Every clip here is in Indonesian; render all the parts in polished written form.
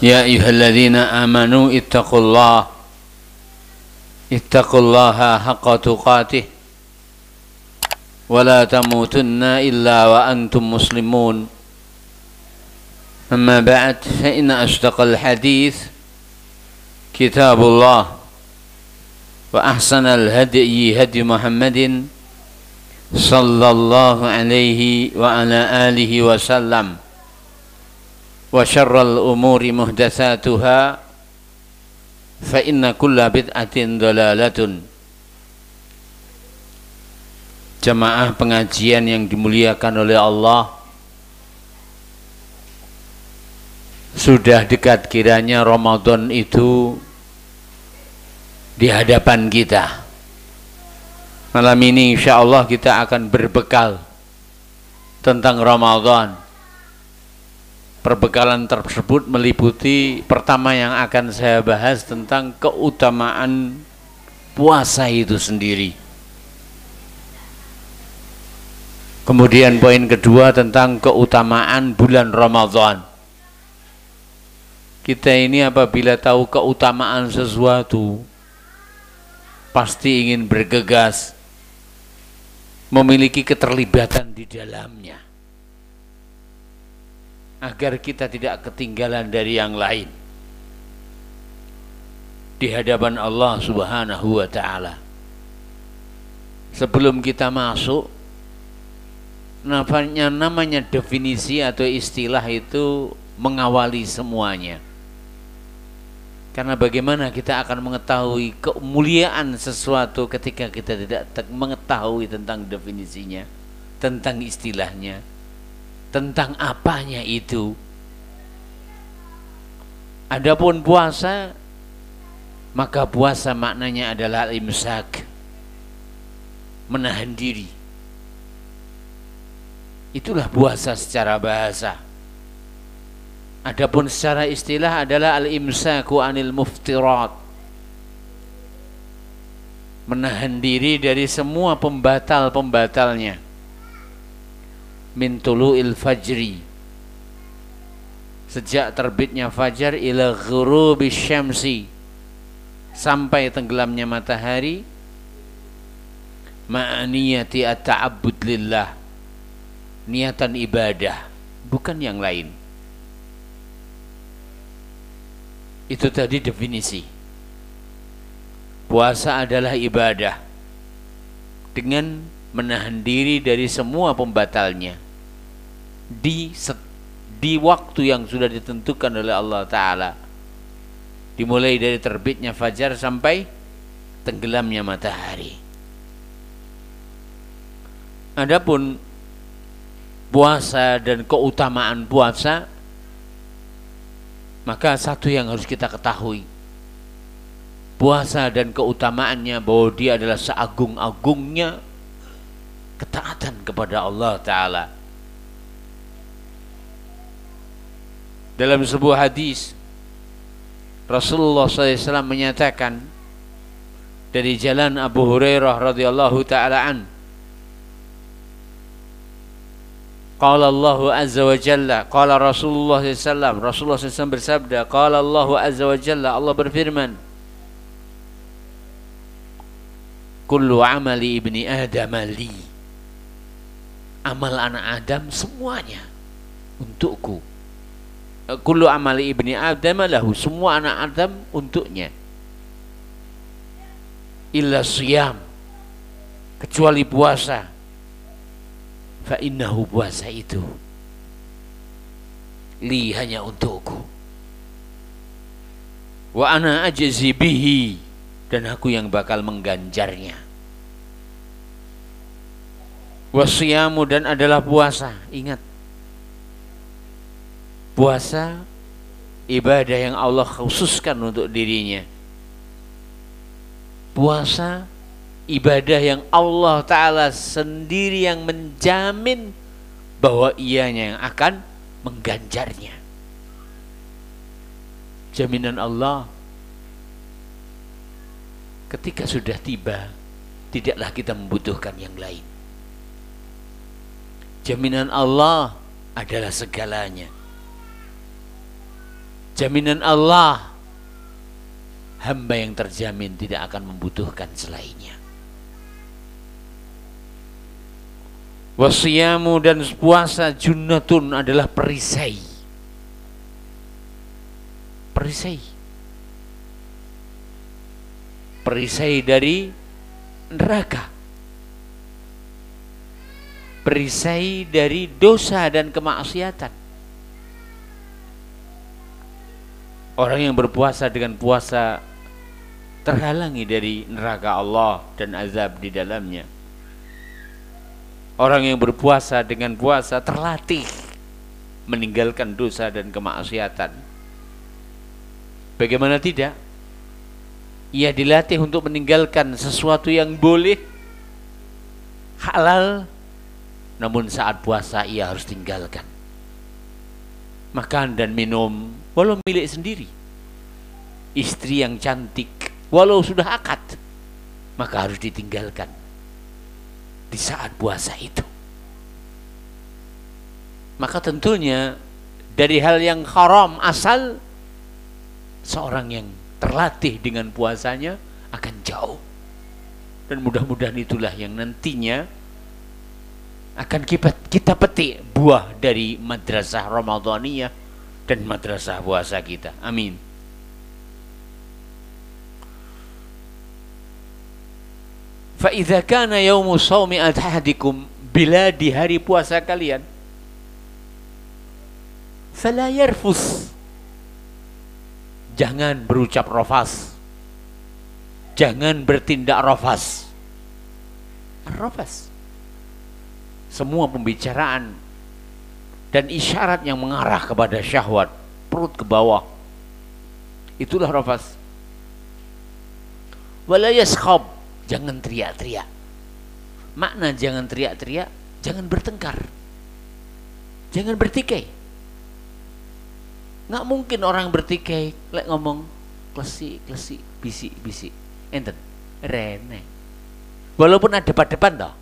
يا أيها الذين آمنوا اتقوا الله حق تقاته ولا تموتن إلا وأنتم مسلمون أما بعد فإن أصدق الحديث كتاب الله وأحسن الهدي هدي محمد صلى الله عليه وعلى آله وسلم وشر الأمور محدثاتها فإن كل بدعة ضلالة. Jamaah pengajian yang dimuliakan oleh Allah, sudah dekat kiranya Ramadan itu di hadapan kita. Malam ini insya Allah kita akan berbekal tentang Ramadan. Perbekalan tersebut meliputi pertama yang akan saya bahas tentang keutamaan puasa itu sendiri. Kemudian poin kedua tentang keutamaan bulan Ramadan. Kita ini apabila tahu keutamaan sesuatu pasti ingin bergegas memiliki keterlibatan di dalamnya agar kita tidak ketinggalan dari yang lain di hadapan Allah Subhanahu wa ta'ala. Sebelum kita masuk, namanya definisi atau istilah itu mengawali semuanya. Karena bagaimana kita akan mengetahui kemuliaan sesuatu ketika kita tidak mengetahui tentang definisinya, tentang istilahnya, tentang apanya itu. Adapun puasa, maka puasa maknanya adalah al-imsak, menahan diri. Itulah puasa secara bahasa. Adapun secara istilah adalah al-imsaku anil muftirat, menahan diri dari semua pembatal-pembatalnya. Min tulu'il fajri, sejak terbitnya fajar, ila ghurubis syamsi, sampai tenggelamnya matahari, ma'aniyati at-ta'abbud lillah, niatan ibadah, bukan yang lain. Itu tadi definisi. Puasa adalah ibadah dengan menahan diri dari semua pembatalnya di waktu yang sudah ditentukan oleh Allah Ta'ala, dimulai dari terbitnya fajar sampai tenggelamnya matahari. Adapun puasa dan keutamaan puasa, maka satu yang harus kita ketahui, puasa dan keutamaannya bahwa dia adalah seagung-agungnya ketaatan kepada Allah Ta'ala. Dalam sebuah hadis, Rasulullah SAW menyatakan dari jalan Abu Hurairah radhiyallahu ta'ala an, qala Allahu azza wa jalla, qala Rasulullah SAW, Rasulullah SAW bersabda, qala Allahu azza wa jalla, Allah berfirman, kullu amali ibni Adam li, amal anak Adam semuanya untukku. Kullu amali ibni Adam lahu, semua anak Adam untuknya. Illa siyam, kecuali puasa. Fa innahu, puasa itu li, hanya untukku. Wa ana ajzi bihi, dan aku yang bakal mengganjarnya. Wasiyamu, dan adalah puasa. Ingat, puasa ibadah yang Allah khususkan untuk dirinya. Puasa ibadah yang Allah Ta'ala sendiri yang menjamin bahwa ianya yang akan mengganjarnya. Jaminan Allah ketika sudah tiba, tidaklah kita membutuhkan yang lain. Jaminan Allah adalah segalanya. Jaminan Allah, hamba yang terjamin tidak akan membutuhkan selainnya. Wasiyamu, dan puasa junnatun adalah perisai. Perisai. Perisai dari neraka. Perisai dari dosa dan kemaksiatan. Orang yang berpuasa dengan puasa terhalangi dari neraka Allah dan azab di dalamnya. Orang yang berpuasa dengan puasa terlatih meninggalkan dosa dan kemaksiatan. Bagaimana tidak? Ia dilatih untuk meninggalkan sesuatu yang boleh, halal, namun saat puasa ia harus tinggalkan. Makan dan minum walau milik sendiri, istri yang cantik walau sudah akad, maka harus ditinggalkan di saat puasa itu. Maka tentunya dari hal yang haram asal, seorang yang terlatih dengan puasanya akan jauh. Dan mudah-mudahan itulah yang nantinya akan kita petik buah dari madrasah Ramadaniyah dan madrasah puasa kita. Amin. Fa idza kana yaumu shaumi ahadikum, bila di hari puasa kalian, fala yarfus, jangan berucap rafas, jangan bertindak rafas. Rafas, semua pembicaraan dan isyarat yang mengarah kepada syahwat, perut ke bawah, itulah rafas. Wala yaskhab, jangan teriak-teriak. Makna jangan teriak-teriak, jangan bertengkar, jangan bertikai. Nggak mungkin orang bertikai lek ngomong klesik-klesik, bisik-bisik. Enten rene. Walaupun ada depan toh.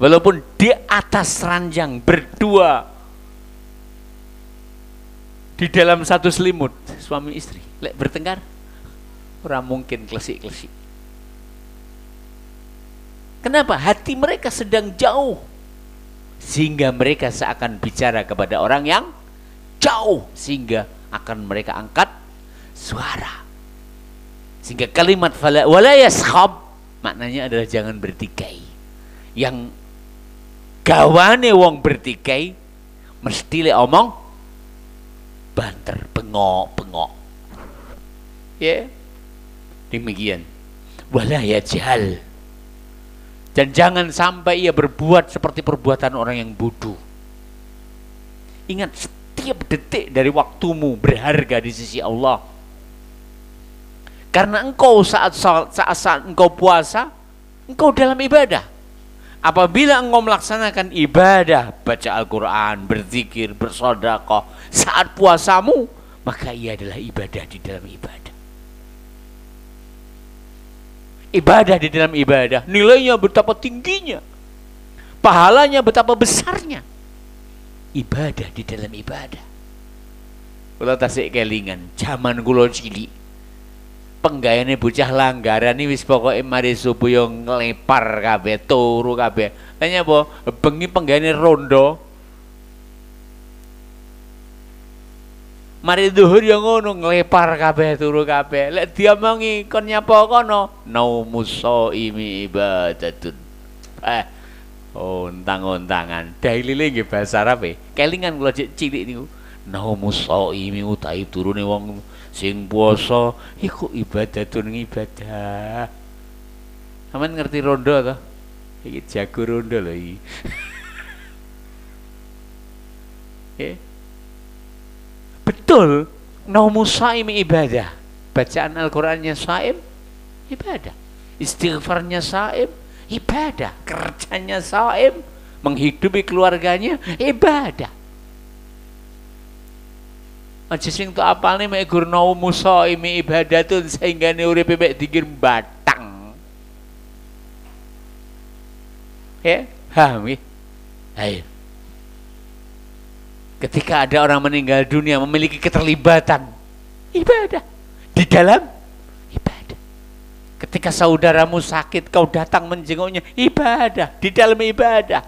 Walaupun di atas ranjang berdua di dalam satu selimut, suami istri, lek bertengkar, orang mungkin klesik-klesik. Kenapa? Hati mereka sedang jauh, sehingga mereka seakan bicara kepada orang yang jauh, sehingga akan mereka angkat suara. Sehingga kalimat wala yaskhab maknanya adalah jangan bertikai. Yang gawane wong bertikai mesti le omong banter, bengok-bengok. Ya. Demikian. Wala yajhal. Dan jangan sampai ia berbuat seperti perbuatan orang yang bodoh. Ingat, setiap detik dari waktumu berharga di sisi Allah. Karena engkau saat engkau puasa, engkau dalam ibadah. Apabila engkau melaksanakan ibadah, baca Al-Quran, berzikir, bersedekah saat puasamu, maka ia adalah ibadah di dalam ibadah. Ibadah di dalam ibadah, nilainya betapa tingginya, pahalanya betapa besarnya. Ibadah di dalam ibadah. Kula tasik kelingan zaman kula cilik, penggayane bocah langgaran ini wis pokoke mari subuh yo nglepar kabeh, turu kabeh. Tanya apa? Bengi penggayane rondo. Mari zuhur yo ngono, nglepar kabeh, turu kabeh. Lek diomongi kon nyapa kono, naumus shaimi ibadatun. Untang-untangan. Dalile nggih basa Arab e. Kelingan kula cilik niku. Naumus shaimi utahe turune wong sing puasa iku ibadatun, ibadah. Sampeyan ngerti rondo to? Iki jago rondo lho iki. Betul, naumus shaimi ibadah. Bacaan Al-Qur'annya shaim ibadah. Istighfarnya shaim ibadah. Kerjanya shaim, menghidupi keluarganya ibadah. Aja sing tok apalne mek gur naumus shaimi ibadatun sehingga uripe mek dikir batang. Paham nggih? Ayo. Ketika ada orang meninggal dunia memiliki keterlibatan ibadah di dalam ibadah. Ketika saudaramu sakit, kau datang menjenguknya, ibadah di dalam ibadah.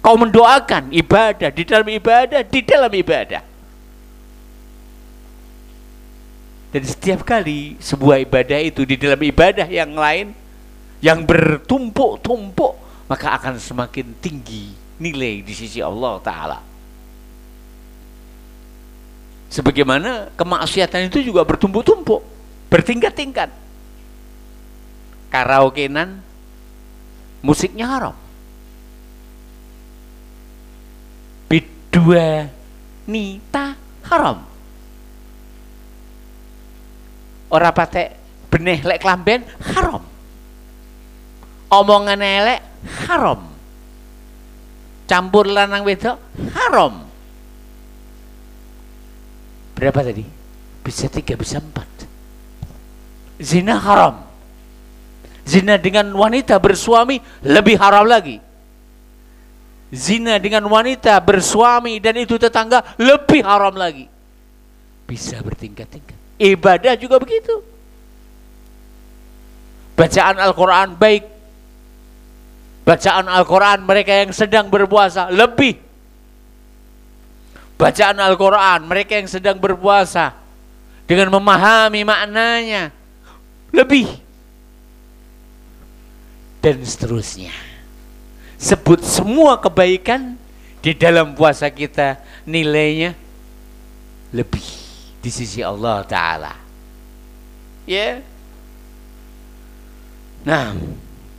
Kau mendoakan, ibadah di dalam ibadah, di dalam ibadah. Dan setiap kali sebuah ibadah itu di dalam ibadah yang lain yang bertumpuk-tumpuk, maka akan semakin tinggi nilai di sisi Allah Ta'ala. Sebagaimana kemaksiatan itu juga bertumpuk-tumpuk, bertingkat-tingkat. Karaokean, musiknya haram. Bidua nita haram. Ora patek benih lek klamben haram. Omongan elek haram. Campur lanang wedok haram. Berapa tadi? Bisa 3, bisa 4. Zina haram. Zina dengan wanita bersuami lebih haram lagi. Zina dengan wanita bersuami dan itu tetangga lebih haram lagi. Bisa bertingkat-tingkat. Ibadah juga begitu. Bacaan Al-Quran baik. Bacaan Al-Quran mereka yang sedang berpuasa lebih. Bacaan Al-Quran mereka yang sedang berpuasa dengan memahami maknanya lebih. Dan seterusnya. Sebut semua kebaikan di dalam puasa kita nilainya lebih di sisi Allah Ta'ala. Ya. Nah,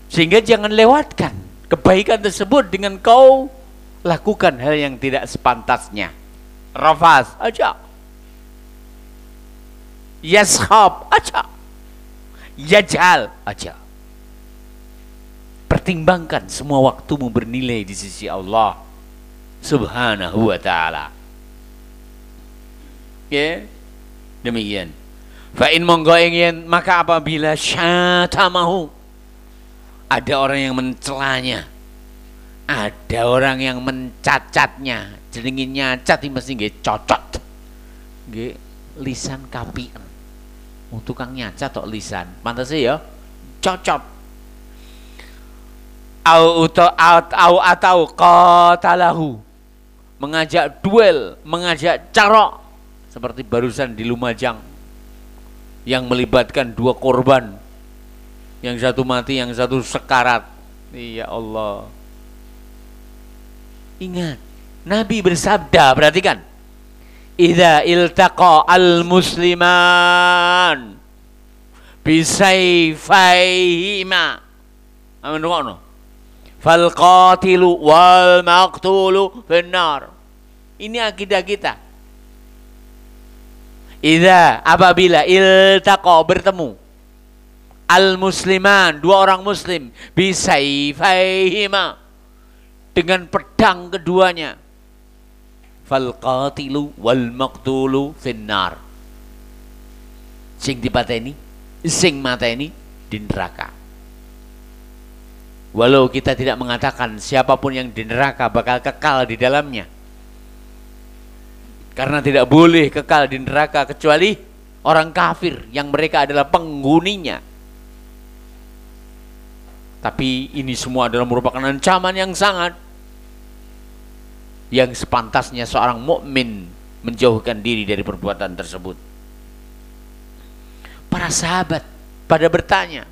sehingga jangan lewatkan kebaikan tersebut dengan kau lakukan hal yang tidak sepantasnya. Rafas aja. Yashab aja. Yajal aja. Pertimbangkan semua waktumu bernilai di sisi Allah Subhanahu wa Ta'ala. Ya, demikian. Fa in monggo ingin, maka apabila syatamahu, ada orang yang mencelanya, ada orang yang mencacatnya, jenengin nyacat ini mesti nggih cocot. Nggih lisan kapian. Untuk tukang nyacat tok lisan. Pantese ya cocot. Atau qatalahu, mengajak duel, mengajak carok. Seperti barusan di Lumajang yang melibatkan 2 korban, yang satu mati, yang satu sekarat. Ya Allah. Ingat, Nabi bersabda, perhatikan, idza iltaqa al-musliman bisayfayhima, amin ngono, fal qatilu wal maqtulu finnar. Ini akidah kita. Idza, apabila iltaqa, bertemu, al-musliman, 2 orang muslim, bisayfayhima, dengan pedang keduanya, fal qatilu wal maqtulu finnar. Sing dipateni, sing mateni di neraka. Walau kita tidak mengatakan siapapun yang di neraka bakal kekal di dalamnya, karena tidak boleh kekal di neraka kecuali orang kafir yang mereka adalah penghuninya. Tapi ini semua adalah merupakan ancaman yang sangat, yang sepantasnya seorang mukmin menjauhkan diri dari perbuatan tersebut. Para sahabat pada bertanya,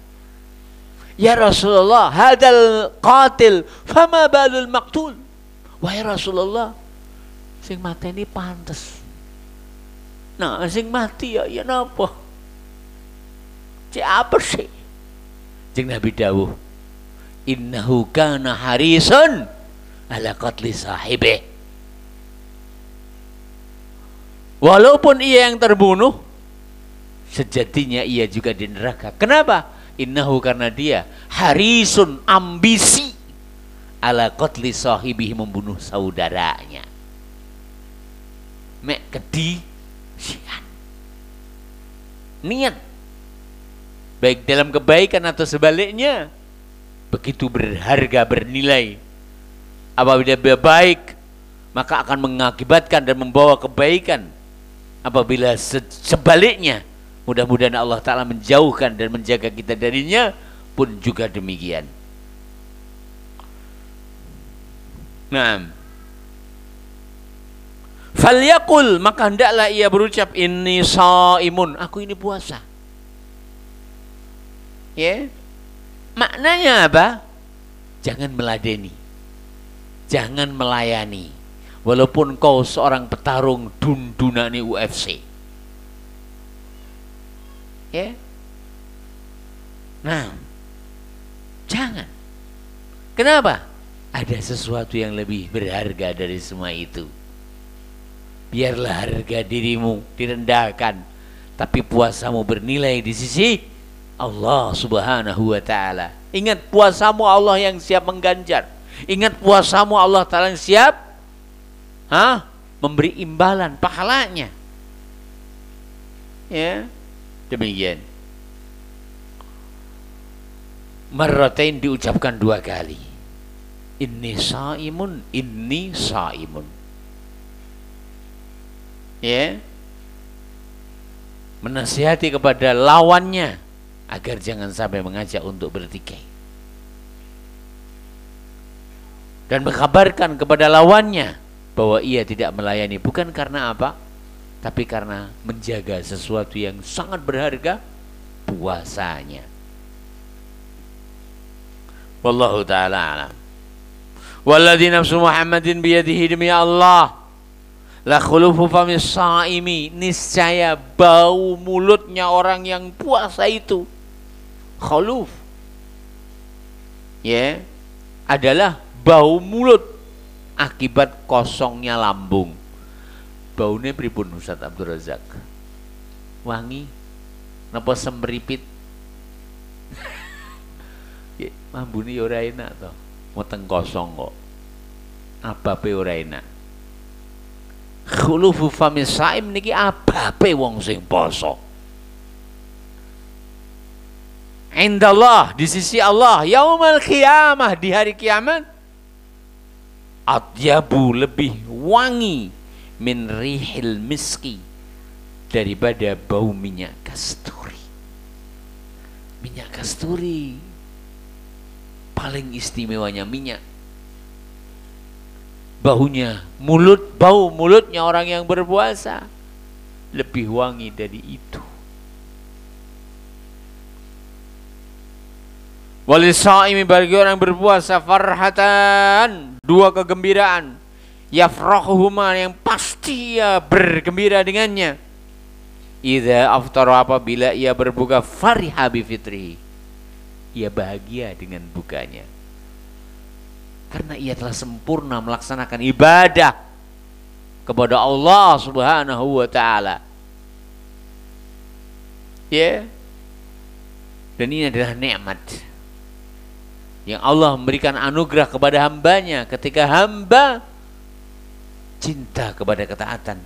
ya Rasulullah, hadal qatil fama balul maqtul. Wahai Rasulullah, sing mati ini pantes. Nah, sing mati ya napa? Cek apa sih? Jeung Nabi dawuh, innahu kana harisun ala qatli sahibi. Walaupun ia yang terbunuh, sejatinya ia juga di neraka. Kenapa? Innahu, karena dia harisun, ambisi, ala qatli sahibihi, membunuh saudaranya. Mek kedi sian. Niat baik dalam kebaikan atau sebaliknya begitu berharga, bernilai. Apabila dia baik maka akan mengakibatkan dan membawa kebaikan. Apabila sebaliknya, mudah-mudahan Allah Ta'ala menjauhkan dan menjaga kita darinya, pun juga demikian. Naam. Falyaqul, maka hendaklah ia berucap, inni shaimun, aku ini puasa. Ya. Maknanya apa? Jangan meladeni. Jangan melayani. Walaupun kau seorang petarung dundunani UFC. Ya. Nah. Jangan. Kenapa? Ada sesuatu yang lebih berharga dari semua itu. Biarlah harga dirimu direndahkan, tapi puasamu bernilai di sisi Allah Subhanahu wa Ta'ala. Ingat, puasamu Allah yang siap mengganjar. Ingat, puasamu Allah Ta'ala yang siap memberi imbalan pahalanya. Ya, demikian. Marratain diucapkan 2 kali. Inni shaimun, inni shaimun. Ya, menasihati kepada lawannya agar jangan sampai mengajak untuk bertikai, dan mengkabarkan kepada lawannya bahwa ia tidak melayani bukan karena apa, tapi karena menjaga sesuatu yang sangat berharga, puasanya. Wallahu ta'ala alam. Walladzi nafsu Muhammadin biyadihi, demi Allah, la khulufu famis saimi, niscaya bau mulutnya orang yang puasa itu, khuluf, ya, adalah bau mulut akibat kosongnya lambung. Baunya pripun Ustaz Abdul Razak? Wangi? Napa semripit? Ya, mambune ora enak to. Weteng kosong kok. Abape ora enak. Khulufu famis saim niki abape wong sing poso. Indallah, di sisi Allah, yaumul qiyamah, di hari kiamat, atyabu, lebih wangi, min rihil miski, daripada bau minyak kasturi. Minyak kasturi paling istimewanya minyak. Baunya, bau mulutnya orang yang berpuasa lebih wangi dari itu. Walisaimi, bagi orang berpuasa, farhatan, 2 kegembiraan, yafrahuhuma, yang pasti ia bergembira dengannya. Idza aftara, apabila ia berbuka, fariha bi fitrihi, ia bahagia dengan bukanya, karena ia telah sempurna melaksanakan ibadah kepada Allah Subhanahu wa Ta'ala. Ya. Dan ini adalah nikmat yang Allah memberikan anugerah kepada hambanya ketika hamba cinta kepada ketaatan,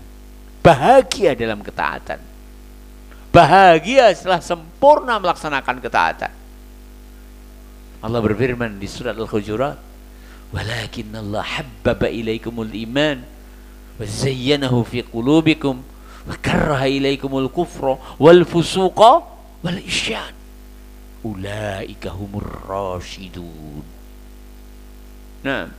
bahagia dalam ketaatan, bahagia setelah sempurna melaksanakan ketaatan. Allah berfirman di surat Al-Hujurat, walakinnallaha habbaba ilaikumul iman wa zayyanahu fi qulubikum wa karraha ilaikumul kufra wal fusuqa wal isyan ulaika humur rasyidun. Nah,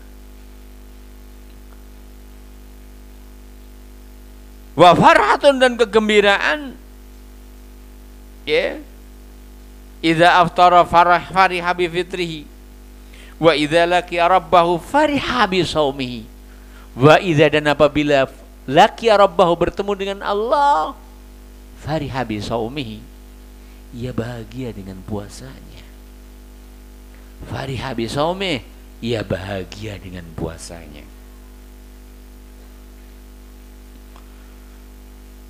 wa farhatun, dan kegembiraan, ya, idza aftara fariha bi fitrihi wa idza laqiya rabbahu fariha bi shaumihi wa idza, dan apabila laqiya rabbahu, bertemu dengan Allah, fariha bi shaumihi, ia bahagia dengan puasanya. Fariha bi shaumihi, ia bahagia dengan puasanya.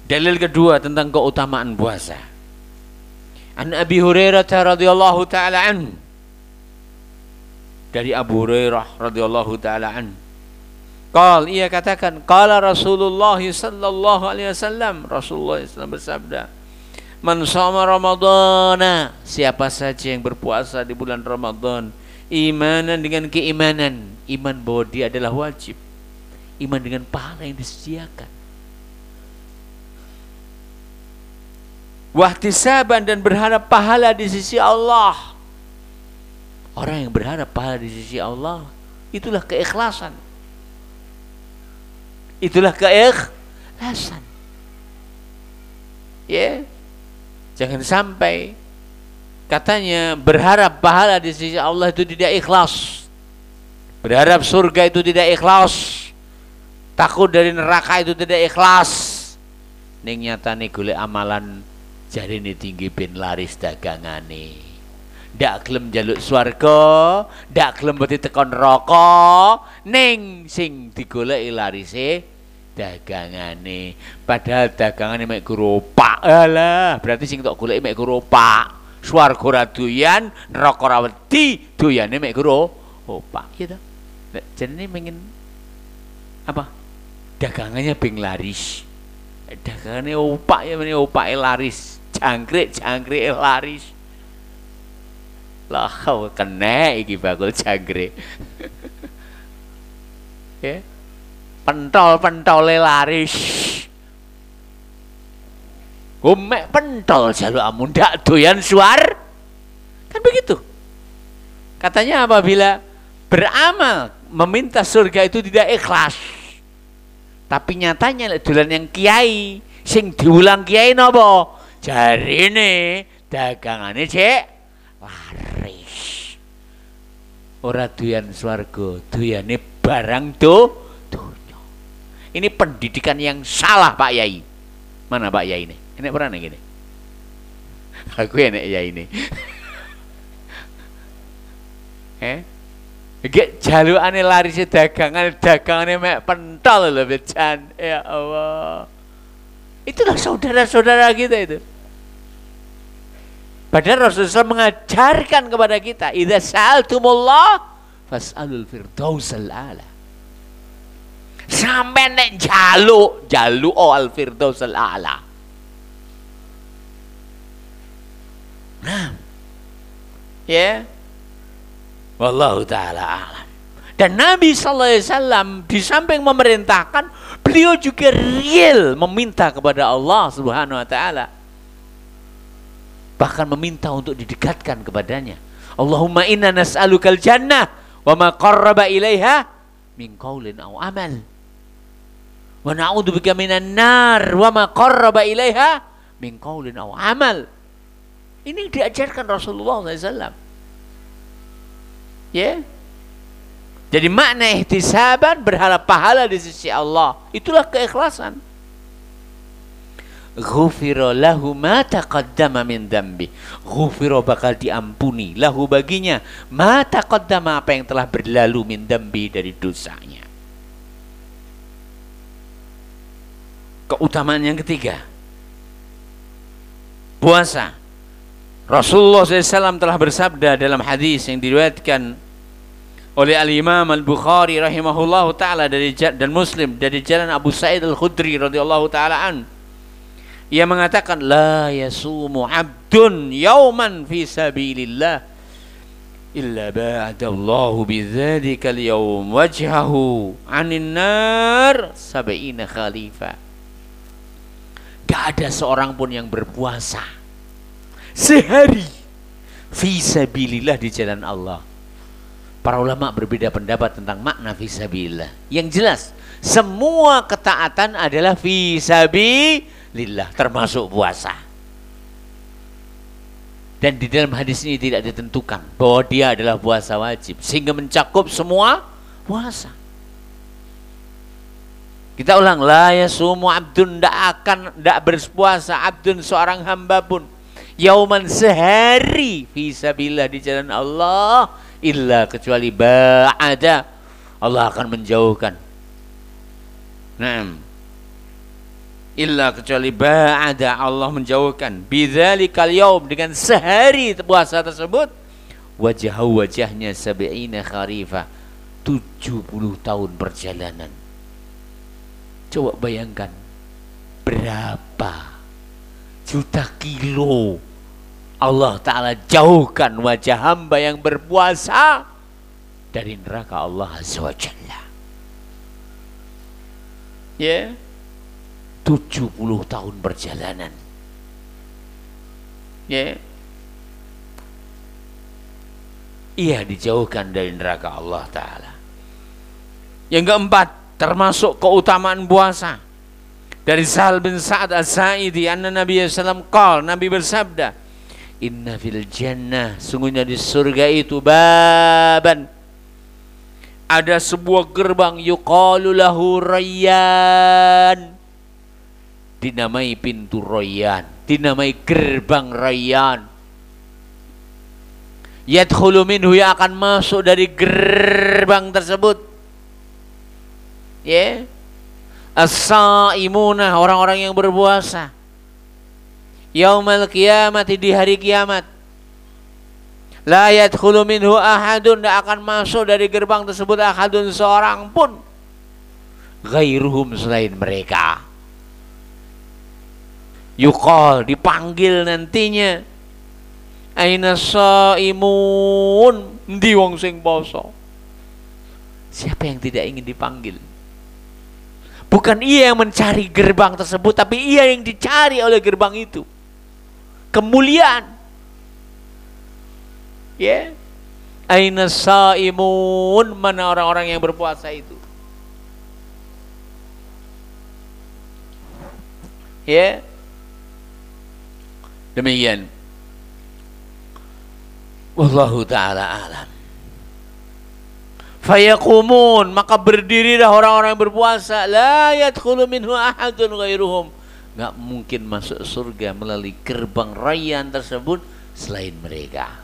Dalil kedua tentang keutamaan puasa. An Abi Hurairah radhiyallahu taala anhu, dari Abu Hurairah radhiyallahu taala anhu, ia katakan, qala Rasulullah sallallahu alaihi wasallam, Rasulullah SAW bersabda, man shoma ramadhana, siapa saja yang berpuasa di bulan Ramadan, imanan, dengan keimanan, iman bahwa dia adalah wajib, Iman dengan pahala yang disediakan. Wahtisaban, dan berharap pahala di sisi Allah. Orang yang berharap pahala di sisi Allah, itulah keikhlasan. Itulah keikhlasan. Ya. Jangan sampai katanya berharap pahala di sisi Allah itu tidak ikhlas. Berharap surga itu tidak ikhlas. Takut dari neraka itu tidak ikhlas. Ning nyatane golek amalan jarine tinggi ben laris dagangane. Ndak gelem njaluk swarga, ndak gelem mesti tekan neraka, ning sing digoleki larise dagangane. Padahal dagangane mek geropak. Alah, berarti sing tok goleki mek geropak. Swarga ora doyan, neraka ora wedi, doyane mek geropak. Ya toh. Jenenge pengen apa? Dagangannya bing laris. Dagangannya opak ya, meneh opake laris. Jangkrik laris. Lah kena iki bakul jangkrik. Ya. Pentol-pentole laris. Gomek pentol jalukmu ndak doyan suar. Kan begitu. Katanya apabila beramal meminta surga itu tidak ikhlas. Tapi nyatanya dolan yang kiai, sing diulang kiai napa? Jarine dagangane cek laris. Ora doyan swarga, doyane barang donya. Ini pendidikan yang salah Pak Yai. Mana Pak Yai ini? Enek pernah nih gini. Aku enek Yai ini. Gek jalukane laris dagangane mek pentol lho bejan. Ya Allah. Itulah saudara-saudara kita itu. Padahal Rasulullah mengajarkan kepada kita, idza sa'altumullah fas'alul firdausal a'la. Sampai nek jaluk al firdausal a'la. Nah. Ya. Wallahu ta'ala a'lam. Dan Nabi sallallahu alaihi wasallam di samping memerintahkan, beliau juga real meminta kepada Allah Subhanahu wa taala. Bahkan meminta untuk didekatkan kepadanya. Allahumma inna nas'alukal jannah wa ma qarraba ilaiha min qaulin aw amal. Wa na'udzubika minan nar wa ma qarraba ilaiha min qaulin aw amal. Ini diajarkan Rasulullah SAW. Ya. Jadi makna ihtisaban, berharap pahala di sisi Allah, itulah keikhlasan. Ghufira lahu ma taqaddama min dambi. Ghufira, bakal diampuni, lahu baginya, ma taqaddama, apa yang telah berlalu, min dambi, dari dosanya. Keutamaan yang ketiga, puasa. Rasulullah SAW telah bersabda dalam hadis yang diriwayatkan oleh Al-Imam Al-Bukhari rahimahullahu ta'ala dan Muslim dari jalan Abu Sa'id Al-Khudri radhiyallahu ta'ala an. Ia mengatakan, la yasumu abdun yauman fi sabilillah illa ba'adallahu bidzalika al-yawm wajhahu 'anil nar 70 khalifah. Gak ada seorang pun yang berpuasa sehari fi sabilillah, di jalan Allah. Para ulama berbeda pendapat tentang makna fi sabilillah. Yang jelas, semua ketaatan adalah fi sabilillah, termasuk puasa. Dan di dalam hadis ini tidak ditentukan bahwa dia adalah puasa wajib, sehingga mencakup semua puasa. Kita ulang, la yasumu abdun, ndak berpuasa abdun, seorang hamba pun, yauman, sehari, fi sabilillah, di jalan Allah, illa, kecuali ba'ada, Allah akan menjauhkan. Naam. Illa, kecuali ba'ada, Allah menjauhkan, bidzalikal yaum, dengan sehari puasa tersebut, wajahnya 70 kharifah, 70 tahun perjalanan. Coba bayangkan berapa juta kilo Allah Ta'ala jauhkan wajah hamba yang berpuasa dari neraka Allah Azza wa Jalla. Ya. 70 tahun perjalanan. Ya. Ia dijauhkan dari neraka Allah Ta'ala. Yang keempat, termasuk keutamaan puasa. Dari Sahal bin Sa'ad As-Sa'idi, anna Nabi SAW qala, Nabi bersabda, inna fil jannah, sungguhnya di surga itu, baban, ada sebuah gerbang, yuqalu lahu Rayyan, dinamai pintu Rayyan, dinamai gerbang Rayyan. Yadkhulu minhu, yang akan masuk dari gerbang tersebut. Ya, as-saimuna, orang-orang yang berpuasa. Yaumal qiyamati, di hari kiamat. La yadkhulu minhu ahadun, tidak akan masuk dari gerbang tersebut ahadun, seorang pun. Ghairuhum, selain mereka. Yuqal, dipanggil nantinya. Aina saimun, ndi wong sing poso. Siapa yang tidak ingin dipanggil? Bukan ia yang mencari gerbang tersebut, tapi ia yang dicari oleh gerbang itu. Kemuliaan. Ya. Aina saimun, mana orang-orang yang berpuasa itu? Ya. Demikian. Wallahu ta'ala alam. Fayaqumun, maka berdirilah orang-orang yang berpuasa. La yadkhulu minhu ahadun ghairuhum, nggak mungkin masuk surga melalui gerbang Rayyan tersebut selain mereka.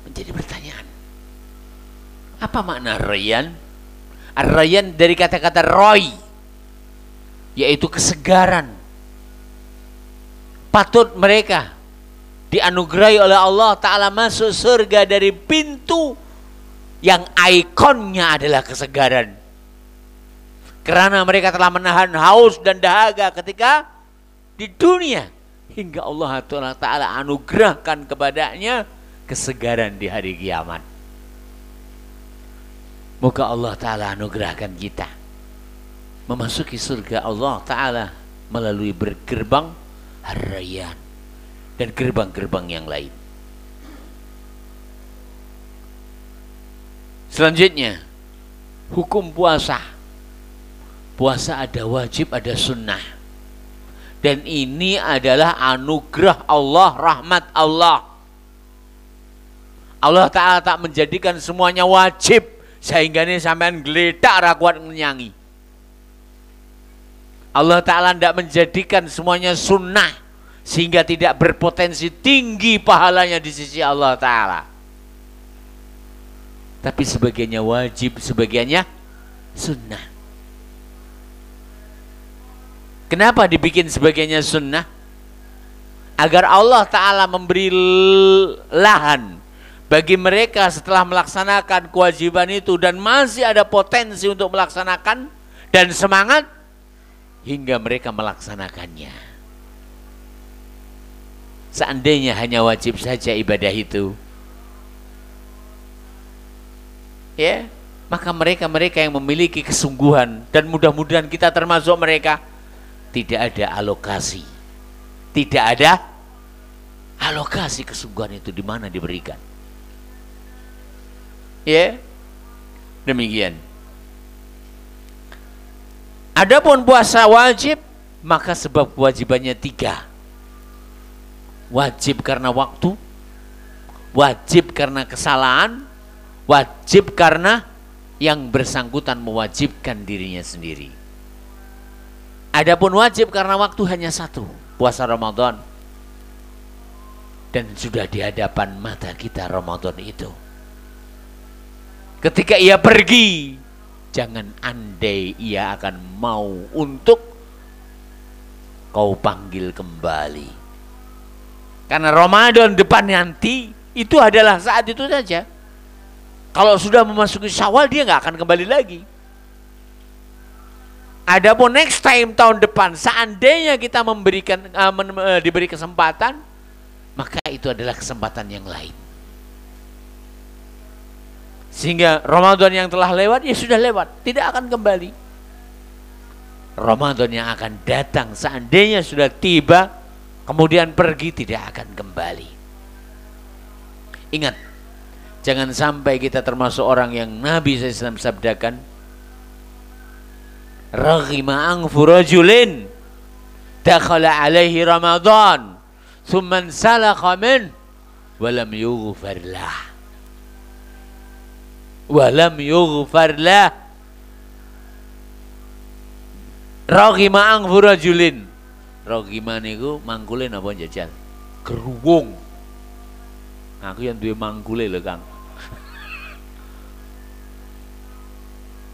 Menjadi pertanyaan, apa makna Rayyan? Ar-Rayyan dari kata-kata roy, yaitu kesegaran. Patut mereka dianugerahi oleh Allah Ta'ala masuk surga dari pintu yang ikonnya adalah kesegaran. Karena mereka telah menahan haus dan dahaga ketika di dunia, hingga Allah Ta'ala anugerahkan kepadanya kesegaran di hari kiamat. Moga Allah Ta'ala anugerahkan kita memasuki surga Allah Ta'ala melalui bergerbang Ar-Rayyan dan gerbang-gerbang yang lain. Selanjutnya, hukum puasa. Puasa ada wajib, ada sunnah. Dan ini adalah anugerah Allah, rahmat Allah. Allah Ta'ala tak menjadikan semuanya wajib, sehingga ini sampean geledak ra kuat nyanyi. Allah Ta'ala tidak menjadikan semuanya sunnah, sehingga tidak berpotensi tinggi pahalanya di sisi Allah Ta'ala. Tapi sebagiannya wajib, sebagiannya sunnah. Kenapa dibikin sebagiannya sunnah? Agar Allah Ta'ala memberi lahan bagi mereka setelah melaksanakan kewajiban itu dan masih ada potensi untuk melaksanakan dan semangat hingga mereka melaksanakannya. Seandainya hanya wajib saja ibadah itu, ya, maka mereka yang memiliki kesungguhan, dan mudah-mudahan kita termasuk mereka, tidak ada alokasi. Tidak ada alokasi kesungguhan itu di mana diberikan. Ya, demikian. Adapun puasa wajib, maka sebab kewajibannya 3. Wajib karena waktu, wajib karena kesalahan, wajib karena yang bersangkutan mewajibkan dirinya sendiri. Adapun wajib karena waktu hanya 1, puasa Ramadan. Dan sudah di hadapan mata kita Ramadan itu. Ketika ia pergi, jangan andai ia akan mau untuk kau panggil kembali. Karena Ramadan depan nanti itu adalah saat itu saja. Kalau sudah memasuki Syawal, dia nggak akan kembali lagi. Adapun next time, tahun depan, seandainya kita diberi kesempatan, maka itu adalah kesempatan yang lain. Sehingga Ramadan yang telah lewat, ya sudah lewat, tidak akan kembali. Ramadan yang akan datang seandainya sudah tiba kemudian pergi tidak akan kembali. Ingat, jangan sampai kita termasuk orang yang Nabi SAW sabdakan, raghima anfu rajulin dakhala alaihi Ramadan thumman salakha min walam yughfar lah. Walam yughfar lah. Raghima anfu rajulin. Raghima niku mangkule napa jajal? Geruwung. Aku yang duwe mangkule lho, Kang.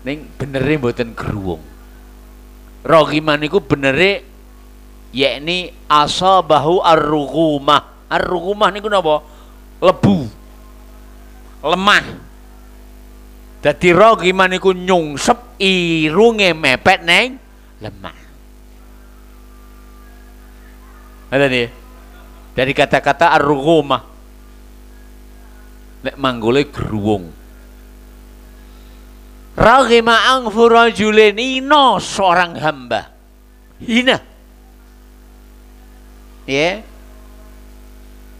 Ning benere mboten geruwung. Raghima niku benere yakni asabahu ar-rughumah. Ar-rughumah niku napa? Lebu. Lemah. Dadi raghima niku nyungsep irunge mepet neng lemah. Ada nih. Dari kata-kata ar-rughumah. Nek manggule geruwung. Raghima anfu rajulin, ino seorang hamba. Hina. Ya.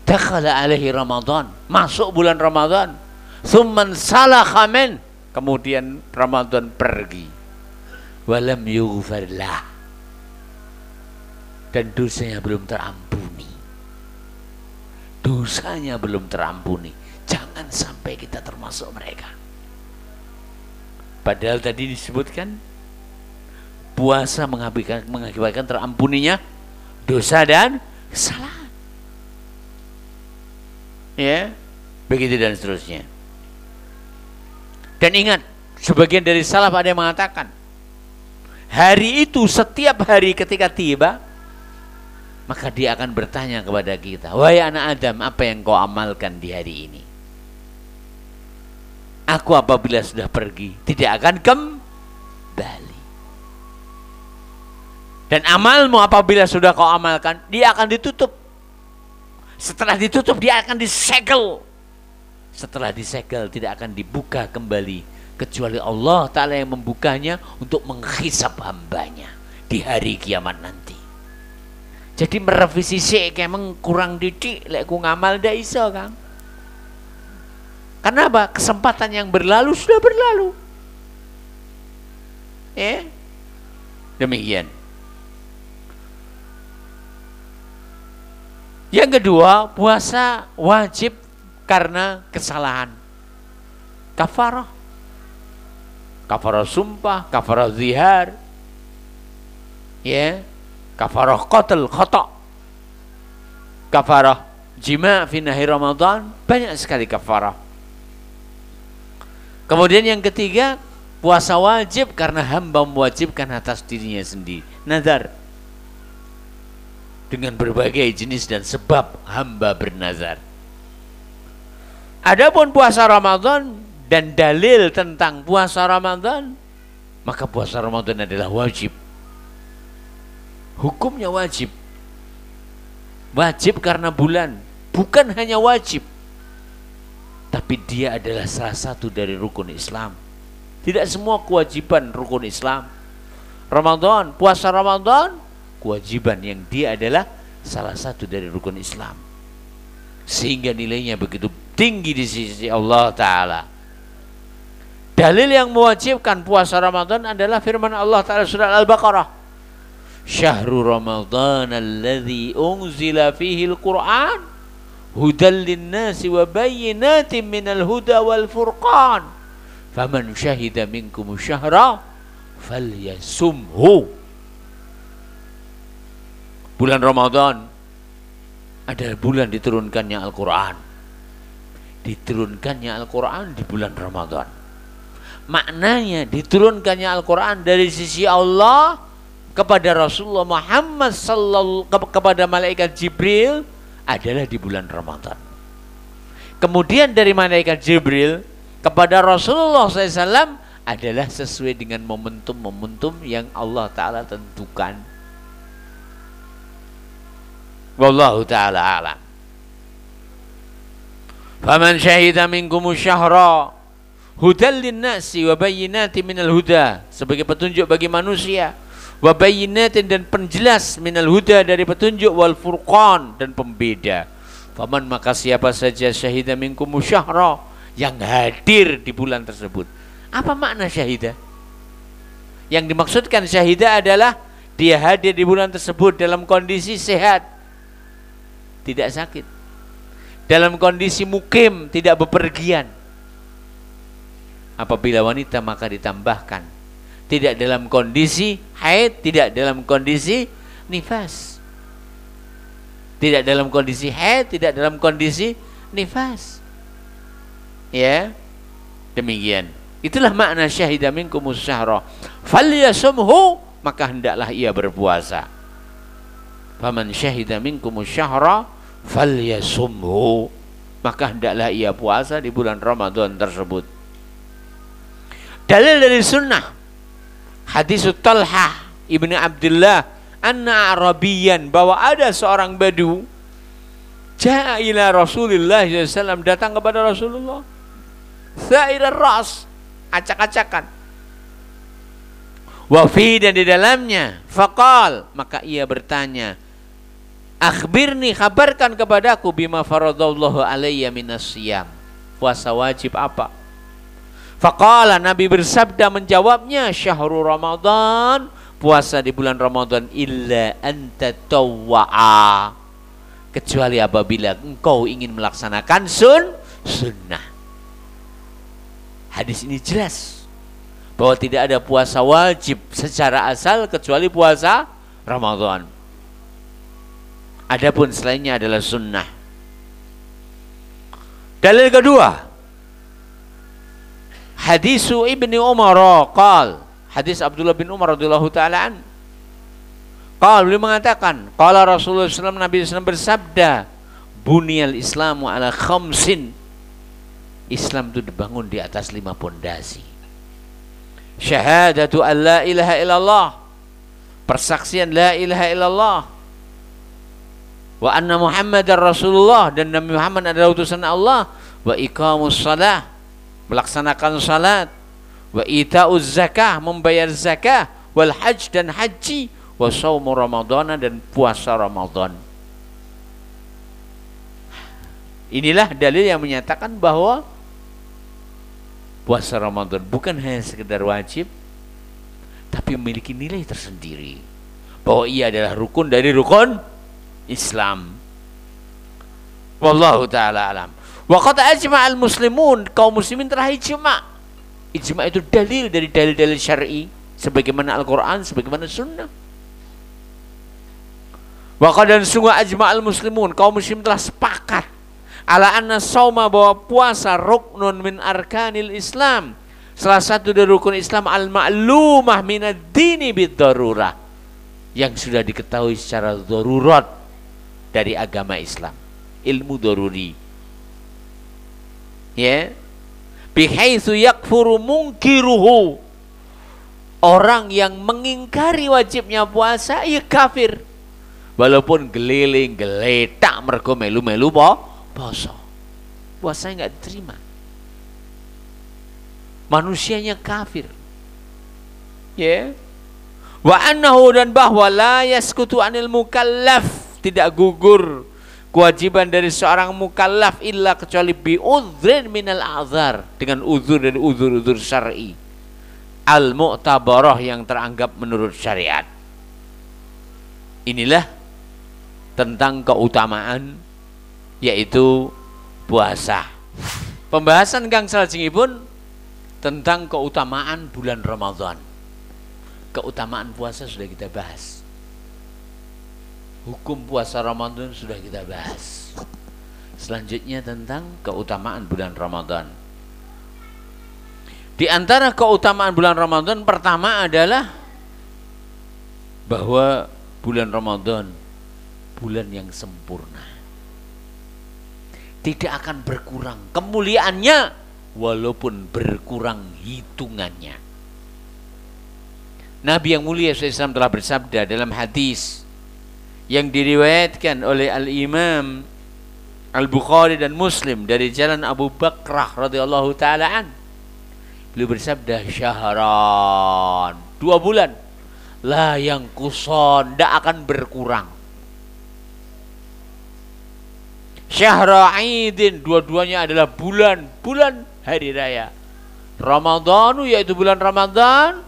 Dakhala alaihi Ramadan, masuk bulan Ramadan. Tsumman salakha min, kemudian Ramadan pergi. Walam yughfar lah. Dan dosanya belum terampuni. Dosanya belum terampuni. Jangan sampai kita termasuk mereka. Padahal tadi disebutkan puasa mengakibatkan terampuninya dosa dan kesalahan. Ya, begitu dan seterusnya. Dan ingat, sebagian dari salaf ada yang mengatakan, hari itu setiap hari ketika tiba, maka dia akan bertanya kepada kita, wahai anak Adam, apa yang kau amalkan di hari ini? Aku apabila sudah pergi tidak akan kembali. Dan amalmu apabila sudah kau amalkan, dia akan ditutup. Setelah ditutup dia akan disegel. Setelah disegel tidak akan dibuka kembali kecuali Allah Ta'ala yang membukanya untuk menghisap hambanya di hari kiamat nanti. Jadi merevisi sik emang kurang didik lek ku ngamal ndak iso, Kang. Karena apa? Kesempatan yang berlalu sudah berlalu. Demikian. Yang kedua, puasa wajib karena kesalahan. Kafarah. Kafarah sumpah, kafarah zihar. Kafarah qatl khata'. Kafarah jima' fi nahar Ramadan, banyak sekali kafarah. Kemudian yang ketiga, puasa wajib karena hamba mewajibkan atas dirinya sendiri. Nazar. Dengan berbagai jenis dan sebab hamba bernazar. Adapun puasa Ramadan dan dalil tentang puasa Ramadan, maka puasa Ramadan adalah wajib. Hukumnya wajib. Wajib karena bulan, bukan hanya wajib, tapi dia adalah salah satu dari rukun Islam. Tidak semua kewajiban rukun Islam. Ramadan, puasa Ramadan, kewajiban yang dia adalah salah satu dari rukun Islam. Sehingga nilainya begitu tinggi di sisi Allah Ta'ala. Dalil yang mewajibkan puasa Ramadan adalah firman Allah Ta'ala surah Al-Baqarah. Syahrul Ramadan alladzi unzila fihi al-Qur'an hudal linnasi wa bayyinatin minal huda wal furqan faman syahida minkum syahra falyasumhu. Bulan Ramadan adalah bulan diturunkannya Al-Quran. Diturunkannya Al-Quran di bulan Ramadan. Maknanya diturunkannya Al-Quran dari sisi Allah kepada Rasulullah Muhammad kepada malaikat Jibril adalah di bulan Ramadan. Kemudian dari malaikat Jibril kepada Rasulullah SAW adalah sesuai dengan momentum-momentum yang Allah Ta'ala tentukan. Wallahu ta'ala a'lam. Faman syahida minkumu syahra hudal linnasi wa bayyinati minal huda, sebagai petunjuk bagi manusia, wa bayyinatin dan penjelas, minal huda dari petunjuk, wal furqan dan pembeda. Faman maka siapa saja syahida minkum syahra, yang hadir di bulan tersebut. Apa makna syahida? Yang dimaksudkan syahida adalah dia hadir di bulan tersebut dalam kondisi sehat, tidak sakit, dalam kondisi mukim, tidak bepergian. Apabila wanita maka ditambahkan tidak dalam kondisi haid, tidak dalam kondisi nifas. Tidak dalam kondisi haid, tidak dalam kondisi nifas. Ya, demikian. Itulah makna syahida minkumus syahra falyasumhu, maka hendaklah ia berpuasa. Faman syahida minkumus syahra falyasumhu, maka hendaklah ia puasa di bulan Ramadan tersebut. Dalil dari sunnah, hadis Talhah ibni Abdullah anna Arabiyan, bahwa ada seorang Badu ja'a ila Rasulullah SAW, datang kepada Rasulullah, sa'ir ras, acak-acakan, wafi dan di dalamnya, faqal, maka ia bertanya, akhbirni, kabarkan kepadaku, bima faradallahu alayya minas siyam, puasa wajib apa? Faqala, Nabi bersabda menjawabnya, syahrul Ramadan, puasa di bulan Ramadan, illa anta tawwa'a, kecuali apabila engkau ingin melaksanakan sunnah. Hadis ini jelas bahwa tidak ada puasa wajib secara asal kecuali puasa Ramadan. Adapun selainnya adalah sunnah. Dalil kedua, hadis Ibni Umar qal, hadis Abdullah bin Umar radhiyallahu taala an. Qal, beliau mengatakan, qala Rasulullah SAW, Nabi SAW bersabda, buniyal Islamu ala khamsin, Islam itu dibangun di atas 5 pondasi. Syahadatu an la ilaha illallah, persaksian la ilaha illallah, wa anna Muhammadar Rasulullah, dan Nabi Muhammad adalah utusan Allah, wa iqamus shalah, melaksanakan salat, wa ita'uz zakah, membayar zakah, wal hajj dan haji, wa shaumu ramadhana dan puasa Ramadan. Inilah dalil yang menyatakan bahwa puasa Ramadan bukan hanya sekedar wajib, tapi memiliki nilai tersendiri, bahwa ia adalah rukun dari rukun Islam. Wallahu ta'ala alam. Wa qad ajma'al muslimun, kaum muslimin telah ijma'. Ijma' itu dalil dari dalil-dalil syar'i, sebagaimana Al-Quran, sebagaimana sunnah. Wa qad, dan sungguh ajma'al muslimun, kaum muslim telah sepakat, ala anna sauma, bahwa puasa ruknun min arkanil Islam, salah satu dari rukun Islam, al-ma'lumah minad dini bid-darurah, yang sudah diketahui secara darurat dari agama Islam, ilmu daruri. Ya, bihaitsu yakfuru munkiruhu, orang yang mengingkari wajibnya puasa ia kafir, walaupun geliling geletak mergo melu-melu puasa, puasanya nggak diterima, manusianya kafir. Ya, wa annahu, dan bahwa la yaskutu anil mukallaf, tidak gugur kewajiban dari seorang mukallaf illa kecuali bi udzrin minal a'dzar, dengan uzur dari uzur-uzur syar'i, al mu'tabarah, yang teranggap menurut syariat. Inilah tentang keutamaan yaitu puasa. Pembahasan kang salajengipun tentang keutamaan bulan Ramadan. Keutamaan puasa sudah kita bahas. Hukum puasa Ramadan sudah kita bahas. Selanjutnya tentang keutamaan bulan Ramadan. Di antara keutamaan bulan Ramadan pertama adalah bahwa bulan Ramadan bulan yang sempurna, tidak akan berkurang kemuliaannya walaupun berkurang hitungannya. Nabi yang mulia SAW telah bersabda dalam hadis yang diriwayatkan oleh Al-Imam Al-Bukhari dan Muslim dari jalan Abu Bakrah radhiyallahu ta'ala an. Beliau bersabda, syahran, 2 bulan, La yang kuson, tidak akan berkurang. Syahra Aidin, dua-duanya adalah bulan hari raya. Ramadhanu, yaitu bulan Ramadan,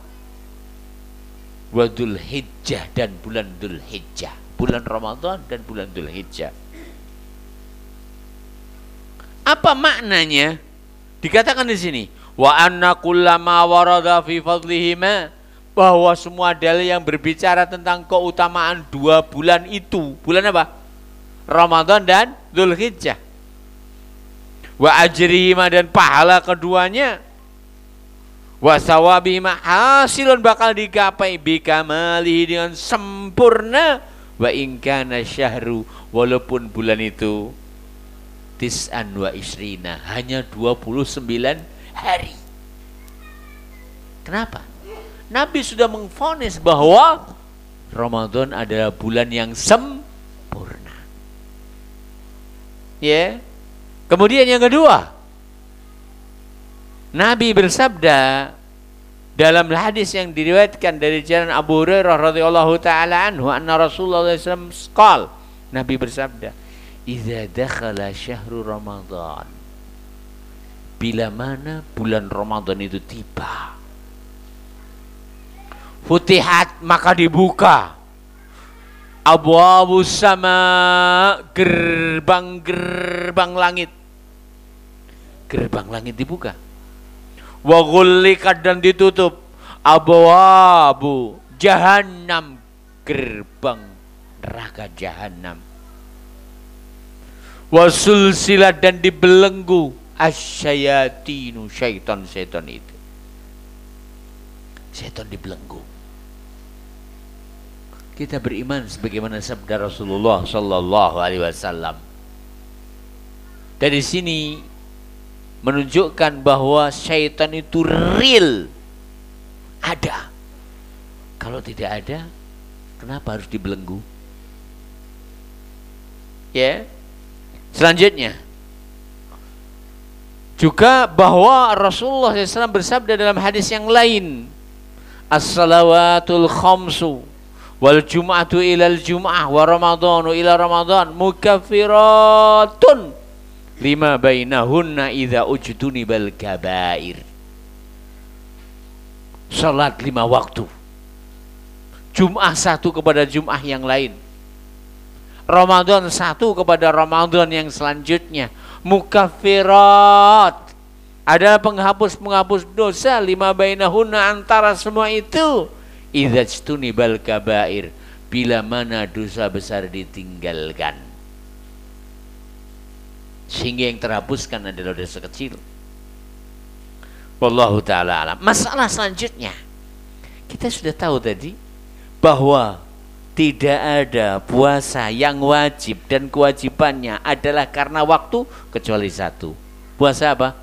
wa Dzulhijjah, dan bulan Dzulhijjah. Bulan Ramadan dan bulan Dzulhijjah. Apa maknanya? Dikatakan di sini, wa anna kullama warada fi fadlihima, bahwa semua dalil yang berbicara tentang keutamaan dua bulan itu. Bulan apa? Ramadan dan Dzulhijjah. Wa ajrihima, dan pahala keduanya. Wa sawabihima, hasilun bakal digapai bikamalihi, dengan sempurna. Wa in kana syahru, walaupun bulan itu tis'an wa isrina, hanya 29 hari. Kenapa? Nabi sudah mengvonis bahwa Ramadan adalah bulan yang sempurna. Ya. Kemudian yang kedua, Nabi bersabda dalam hadis yang diriwayatkan dari jalan Abu Hurairah radhiyallahu taala anhu, anna Rasulullah sallallahu alaihi wasallam, Nabi bersabda, "Idza dakhala syahru Ramadan." Bila mana bulan Ramadan itu tiba, futihat, maka dibuka abwabus sama, gerbang langit. Gerbang langit dibuka. Wa ghulliqat, dan ditutup abwabu jahannam, gerbang neraka jahanam. Wa sulsilat, dan dibelenggu asyayatinu, syaitan-syaitan itu. Syaitan dibelenggu. Kita beriman sebagaimana sabda Rasulullah sallallahu alaihi wasallam. Dari sini menunjukkan bahwa syaitan itu real, ada. Kalau tidak ada, kenapa harus dibelenggu? Ya. Selanjutnya juga bahwa Rasulullah SAW bersabda dalam hadis yang lain, as-salawatul khamsu wal jum'atu ilal jum'ah wa ramadhanu ila ramadhan mukaffiratun lima bainahunna idza ujtunibal kabair. Salat 5 waktu, Jum'ah satu kepada Jum'ah yang lain, Ramadan satu kepada Ramadan yang selanjutnya, mukaffirat, adalah penghapus dosa, lima bainahunna, antara semua itu, idza ijtunibal kabair, bila mana dosa besar ditinggalkan, sehingga yang terhapuskan adalah dosa kecil. Wallahu ta'ala alam. Masalah selanjutnya, kita sudah tahu tadi bahwa tidak ada puasa yang wajib dan kewajibannya adalah karena waktu kecuali satu. Puasa apa?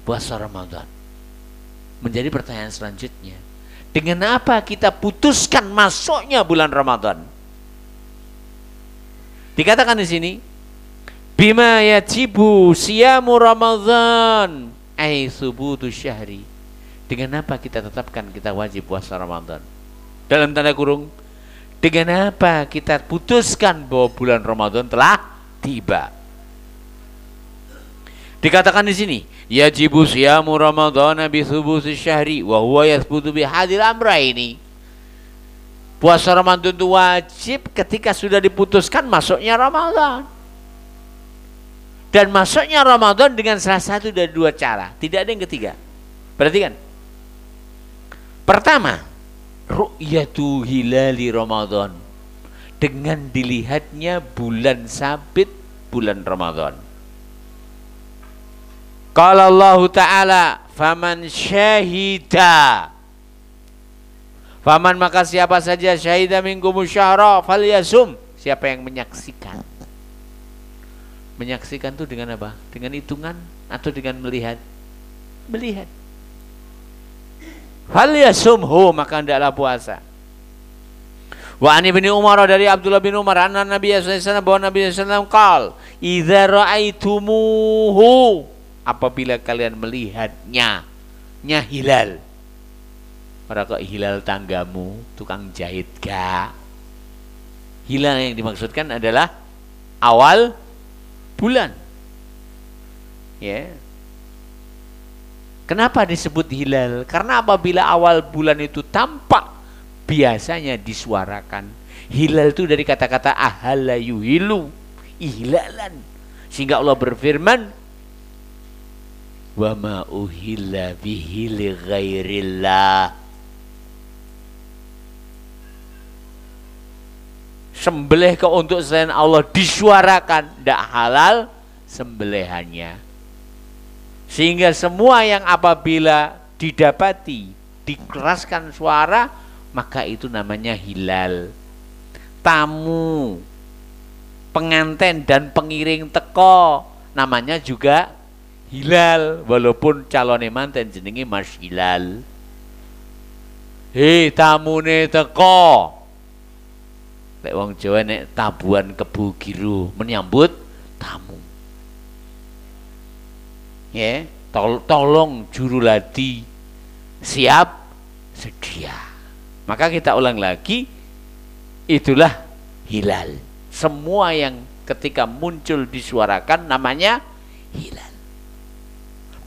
Puasa Ramadan. Menjadi pertanyaan selanjutnya, dengan apa kita putuskan masuknya bulan Ramadan? Dikatakan di sini, bima yajibu siyamu Ramadan ai subutu syahri. Dengan apa kita tetapkan kita wajib puasa Ramadan? Dalam tanda kurung, dengan apa kita putuskan bahwa bulan Ramadan telah tiba? Dikatakan di sini, yajibu siyamu Ramadan bi subuti syahri wa huwa yathbutu bi hadil amraini. Puasa Ramadan itu wajib ketika sudah diputuskan masuknya Ramadan. Dan masuknya Ramadan dengan salah satu dari dua cara, tidak ada yang ketiga. Perhatikan. Pertama, ru'yatu hilali Ramadan, dengan dilihatnya bulan sabit bulan Ramadan. Qala Allah Ta'ala, faman syahida, faman maka siapa saja syahida minkum syahra falyasum, siapa yang menyaksikan. Menyaksikan itu dengan apa? Dengan hitungan atau dengan melihat? Melihat. Falyasumhu, maka hendaklah puasa. Wa an ibni Umar, dari Abdullah bin Umar, anna Nabi sallallahu alaihi wasallam, bahwa Nabi sallallahu alaihi wasallam qala, idza ra'aitumuhu, apabila kalian melihatnya, hilal. Ora kok hilal tanggamu, tukang jahit gak. Hilal yang dimaksudkan adalah awal bulan. Ya. Kenapa disebut hilal? Karena apabila awal bulan itu tampak, biasanya disuarakan. Hilal itu dari kata-kata ahala yuhilu, ihlalan. Sehingga Allah berfirman, wa ma uhilla bihi li ghairillah. Sembelih ke untuk selain Allah disuarakan, tidak halal sembelihannya. Sehingga semua yang apabila didapati dikeraskan suara, maka itu namanya hilal. Tamu, pengantin dan pengiring teko, namanya juga hilal, walaupun calone manten jenenge Mas Hilal. Hei tamune teko. Lek wong Jawa nek tabuhan kebu giru menyambut tamu. Ya, tolong juruladi siap sedia. Maka kita ulang lagi, itulah hilal. Semua yang ketika muncul disuarakan namanya hilal.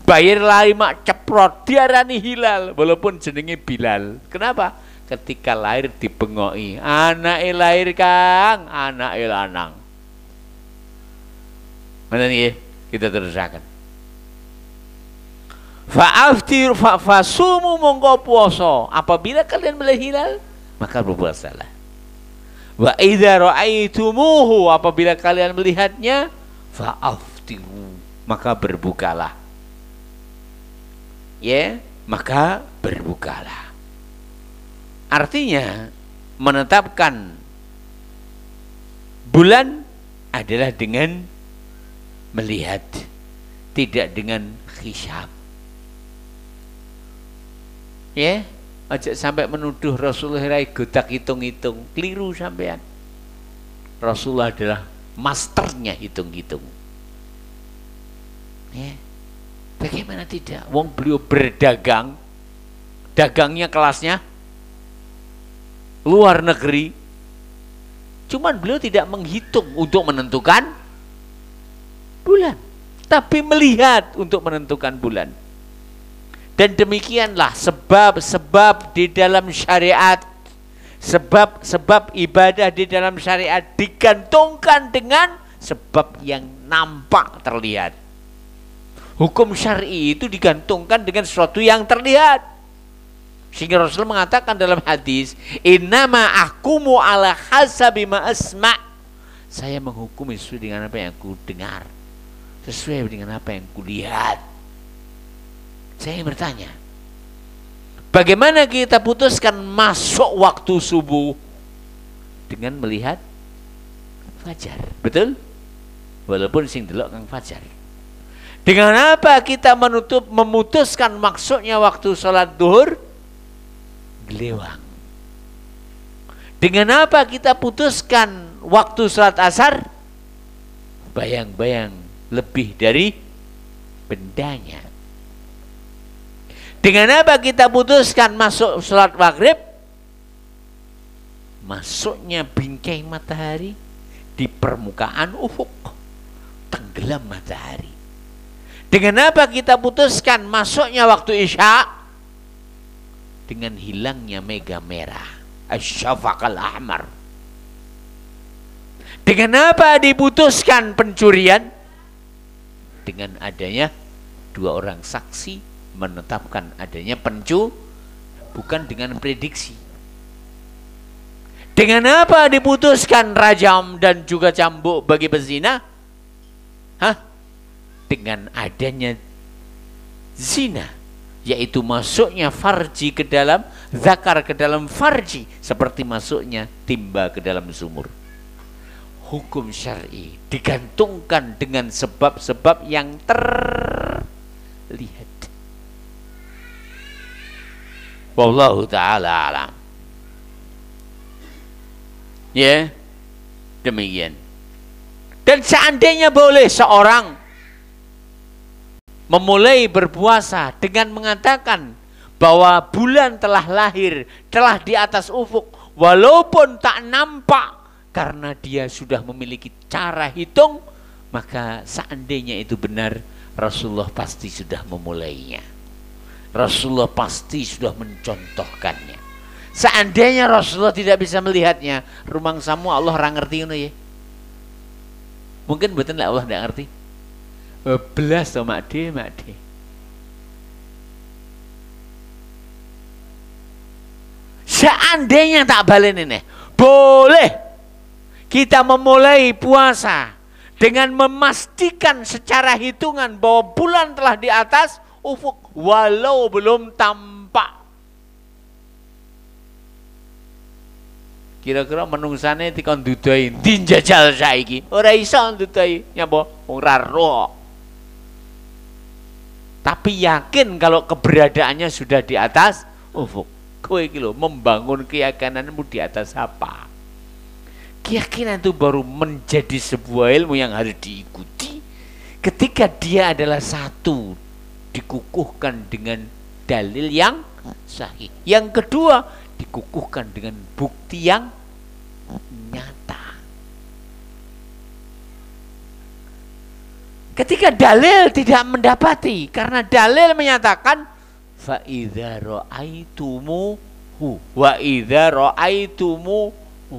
Bayar lari mak ceprot diarani hilal walaupun jenenge Bilal. Kenapa? Ketika lahir dibengoki, anake lahir Kang, anake lanang. Mana nih kita terusakan. Fa'aftir fasumu mongko puasa. Apabila kalian melihat hilal, maka berpuasalah. Wa idza ra'aitumuhu, apabila kalian melihatnya, fa'aftiru, maka berbukalah. Ya, maka berbukalah. Artinya menetapkan bulan adalah dengan melihat, tidak dengan hisab. Ya, aja sampai menuduh Rasulullah godak hitung-hitung, keliru sampean. Rasulullah adalah masternya hitung-hitung. Ya, bagaimana tidak? Wong beliau berdagang, dagangnya kelasnya luar negeri. Cuman beliau tidak menghitung untuk menentukan bulan, tapi melihat untuk menentukan bulan. Dan demikianlah sebab-sebab di dalam syariat, sebab-sebab ibadah di dalam syariat digantungkan dengan sebab yang nampak terlihat. Hukum syar'i itu digantungkan dengan sesuatu yang terlihat. Sehingga Rasul mengatakan dalam hadis, innama ahkumu ala hasabi ma asma'. Saya menghukumi sesuai dengan apa yang aku dengar, sesuai dengan apa yang aku lihat. Saya bertanya, bagaimana kita putuskan masuk waktu subuh? Dengan melihat fajar, betul? Walaupun sing delok kang fajar. Dengan apa kita memutuskan maksudnya waktu sholat duhur? Gelewang. Dengan apa kita putuskan waktu sholat asar? Bayang-bayang lebih dari bendanya. Dengan apa kita putuskan masuk sholat maghrib? Masuknya bingkai matahari di permukaan ufuk, tenggelam matahari. Dengan apa kita putuskan masuknya waktu isya? Dengan hilangnya mega merah, asy-syafaqal ahmar. Dengan apa diputuskan pencurian? Dengan adanya dua orang saksi menetapkan adanya bukan dengan prediksi. Dengan apa diputuskan rajam dan juga cambuk bagi pezina? Dengan adanya zina, yaitu masuknya farji ke dalam zakar, ke dalam farji, seperti masuknya timba ke dalam sumur. Hukum syar'i digantungkan dengan sebab-sebab yang terlihat. Wallahu ta'ala alam. Ya, demikian. Dan seandainya boleh seorang memulai berpuasa dengan mengatakan bahwa bulan telah lahir, telah di atas ufuk, walaupun tak nampak, karena dia sudah memiliki cara hitung, maka seandainya itu benar, Rasulullah pasti sudah memulainya. Rasulullah pasti sudah mencontohkannya. Seandainya Rasulullah tidak bisa melihatnya, rumangsamu Allah ora ngerti ngono ya. Mungkin betul lah Allah tidak ngerti. Belas to mak de. Seandainya tak balen ini, boleh kita memulai puasa dengan memastikan secara hitungan bahwa bulan telah di atas ufuk walau belum tampak. Kira-kira menungsane dikon dudai dinjajal saiki ora iso dudai nyapa wong ra roh. Tapi yakin kalau keberadaannya sudah di atas ufuk. Kowe iki lho membangun keyakinanmu di atas apa? Keyakinan itu baru menjadi sebuah ilmu yang harus diikuti ketika dia adalah satu, dikukuhkan dengan dalil yang sahih. Yang kedua, dikukuhkan dengan bukti yang nyata. Ketika dalil tidak mendapati, karena dalil menyatakan fa idza ra'aitumuhu wa idza ra'aitumuhu,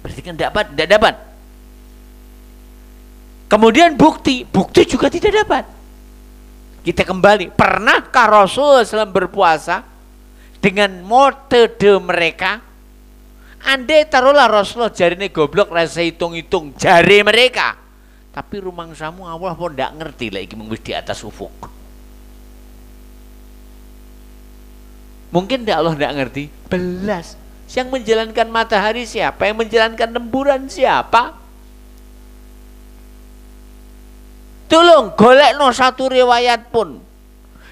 berarti kan tidak dapat. Kemudian bukti juga tidak dapat. Kita kembali, pernahkah Rasulullah SAW berpuasa dengan metode mereka? Andai taruhlah Rasulullah jarine goblok rasa hitung-hitung jari mereka, tapi rumangsamu Allah pun tidak ngerti lah iki wis di atas ufuk. Mungkin Allah tidak ngerti. Belas. Yang menjalankan matahari siapa? Yang menjalankan rembulan siapa? Tolong golekno satu riwayat pun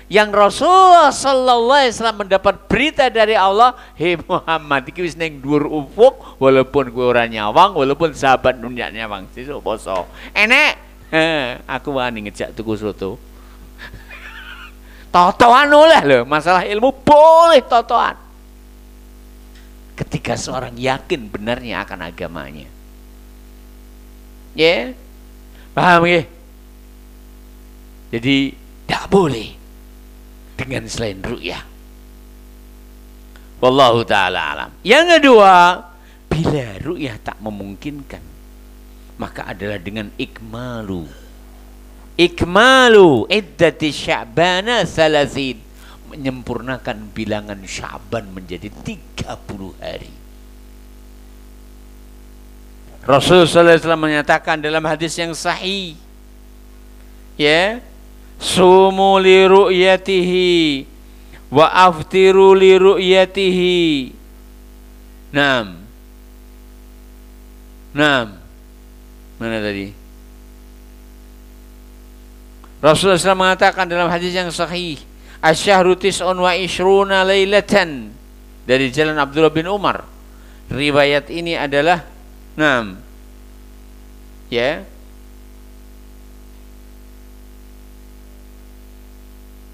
yang Rasulullah sallallahu alaihi wasallam mendapat berita dari Allah, "Hei Muhammad, iki wis ning dhuwur ufuk, walaupun kowe ora nyawang, walaupun sahabat nunyak nyawang, sesuk poso." Enek, aku wani ngejak tuku soto. Totoan oleh loh, masalah ilmu boleh totoan. Ketika seorang yakin benarnya akan agamanya. Ya, paham ya? Jadi tidak boleh dengan selain ru'yah. Wallahu ta'ala alam. Yang kedua, bila ru'yah tak memungkinkan, maka adalah dengan ikmalu iddati Sya'bana salasin, menyempurnakan bilangan Sya'ban menjadi 30 hari. Rasulullah SAW menyatakan dalam hadis yang sahih, ya, sumu li ru'yatihi wa aftiru li ru'yatihi. Naam. Mana tadi? Rasulullah SAW mengatakan dalam hadis yang sahih, asyahru tis'un wa ishruna lailatan, dari jalan Abdullah bin Umar. Riwayat ini adalah ya,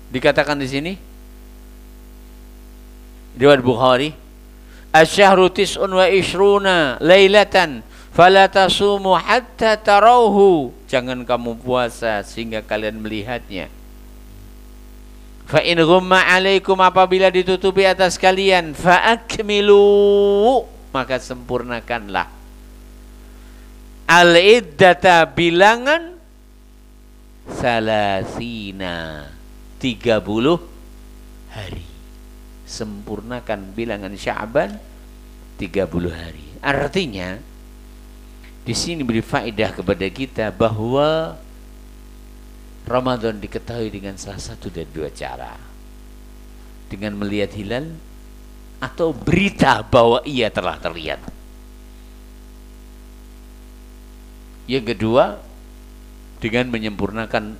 dikatakan di sini riwayat Bukhari, asyahru tis'un wa ishruna lailatan fala tasumu hatta tarauhu, jangan kamu puasa sehingga kalian melihatnya. Fa in ghumma alaikum, apabila ditutupi atas kalian, fa akmilu, maka sempurnakanlah al iddata, bilangan salasina, 30 hari. Sempurnakan bilangan Sya'ban 30 hari. Artinya di sini beri faedah kepada kita bahwa Ramadan diketahui dengan salah satu dari dua cara. Dengan melihat hilal atau berita bahwa ia telah terlihat. Yang kedua, dengan menyempurnakan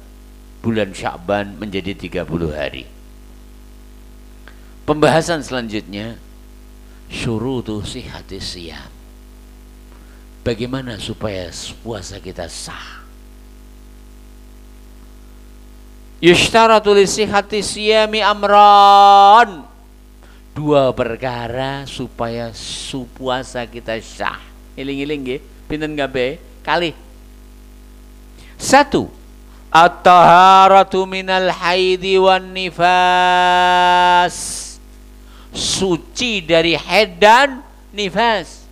bulan Sya'ban menjadi 30 hari. Pembahasan selanjutnya, syurutu sihhatis siyam. Bagaimana supaya puasa kita sah? Yushtaratu li sihhati siyami amran. Dua perkara supaya puasa kita sah. Iling-iling nggih, pinten kabeh? Kalih. Satu, at-taharatu minal haidi wan nifas. Suci dari haid dan nifas.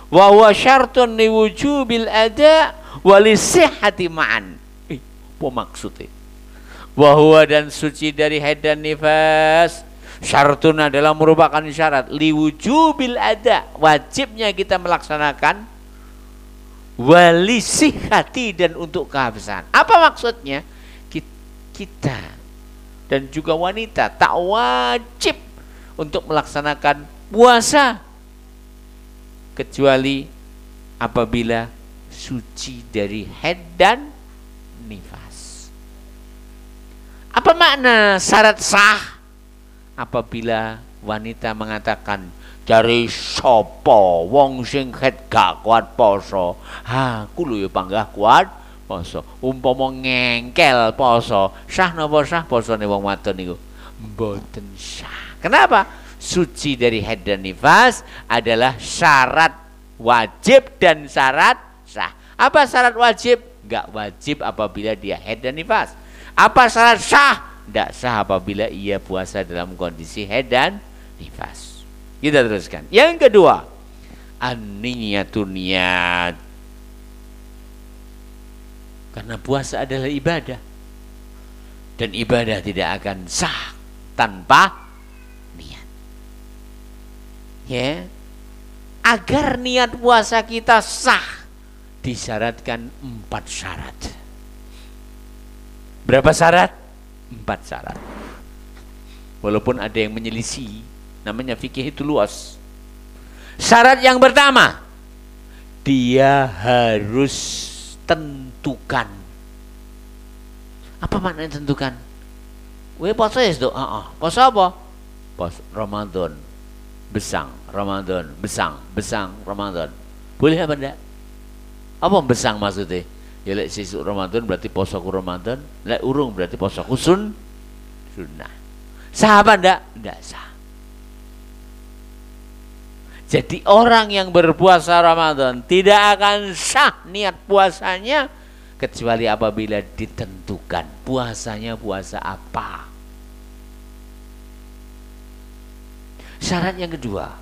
Wa huwa syartun li wujubil ada wa li sihhati ma'an. Apa maksudnya? Wa huwa dan suci dari haid dan nifas syartun adalah merupakan syarat li wujubil ada, wajibnya kita melaksanakan, wali sihhati dan untuk kehabisan. Apa maksudnya? Kita dan juga wanita tak wajib untuk melaksanakan puasa kecuali apabila suci dari haid dan nifas. Apa makna syarat sah? Apabila wanita mengatakan dari sopo wong sing haid gak kuat poso, aku lho ya panggah kuat poso. Umpama ngengkel poso, sah napa sah posone wong wadon niku? Mboten sah. Kenapa? Suci dari haid dan nifas adalah syarat wajib dan syarat sah. Apa syarat wajib? Enggak wajib apabila dia haid dan nifas. Apa syarat sah? Tidak sah apabila ia puasa dalam kondisi haid dan nifas. Kita teruskan. Yang kedua, an-niyatun niyat. Karena puasa adalah ibadah. Dan ibadah tidak akan sah tanpa niat. Ya. Agar niat puasa kita sah, disyaratkan 4 syarat. Berapa syarat? 4 syarat. Walaupun ada yang menyelisih, namanya fikih itu luas. Syarat yang pertama, dia harus tentukan. Apa maknanya tentukan? We poso ya, Dok? Poso apa? Poso Ramadan. Besang, Ramadan, besang, Ramadan. Boleh apa enggak? Apa besang maksudnya? Ya lek sesuk Ramadan berarti posoku Ramadan, lek urung berarti posoku sunnah. Sah apa enggak? Enggak sah. Jadi orang yang berpuasa Ramadan tidak akan sah niat puasanya kecuali apabila ditentukan puasanya puasa apa. Syarat yang kedua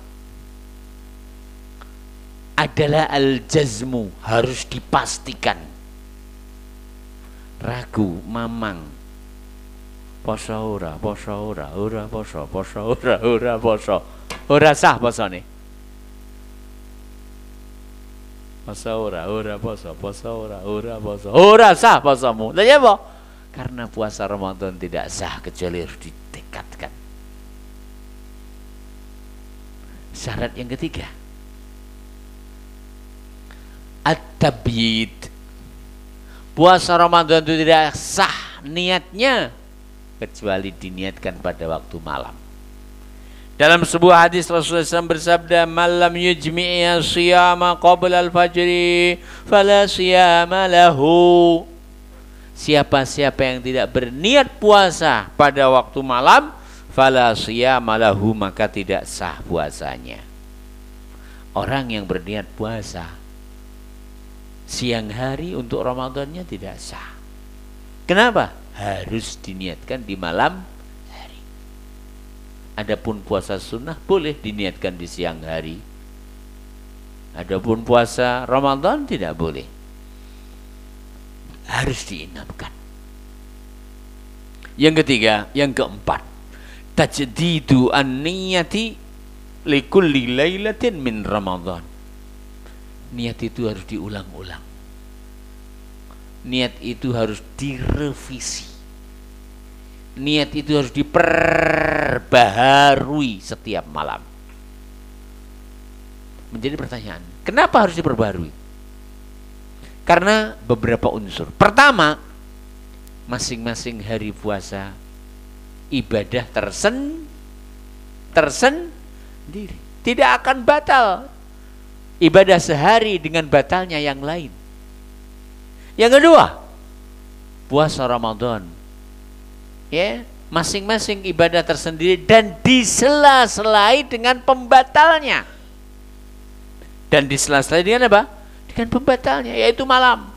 adalah al-jazmu, harus dipastikan. Ragu, mamang, poso ora, ora poso, ora poso, ora sah posone. Poso ora poso, ora poso, ora sah posomu. Lah ya apa? Karena puasa Ramadan tidak sah kecuali harus ditekadkan. Syarat yang ketiga, at-tabyid. Puasa Ramadan itu tidak sah niatnya kecuali diniatkan pada waktu malam. Dalam sebuah hadis Rasulullah SAW bersabda, "Malam yujmi'a siyama qabla al-fajri fala siyama lahu." Siapa-siapa yang tidak berniat puasa pada waktu malam, fala siyama lahu, maka tidak sah puasanya. Orang yang berniat puasa siang hari untuk Ramadannya tidak sah. Kenapa? Harus diniatkan di malam hari. Adapun puasa sunnah boleh diniatkan di siang hari. Adapun puasa Ramadan tidak boleh. Harus diinapkan. Yang ketiga, yang keempat, tajdidu an-niyati likulli lailatin min Ramadan. Niat itu harus diulang-ulang. Niat itu harus direvisi. Niat itu harus diperbaharui setiap malam. Menjadi pertanyaan, kenapa harus diperbaharui? Karena beberapa unsur. Pertama, masing-masing hari puasa ibadah tersendiri. Tidak akan batal ibadah sehari dengan batalnya yang lain. Yang kedua, puasa Ramadan. Ya, masing-masing ibadah tersendiri dan disela-selai dengan pembatalnya. Dan disela-selai dengan apa? Dengan pembatalnya, yaitu malam.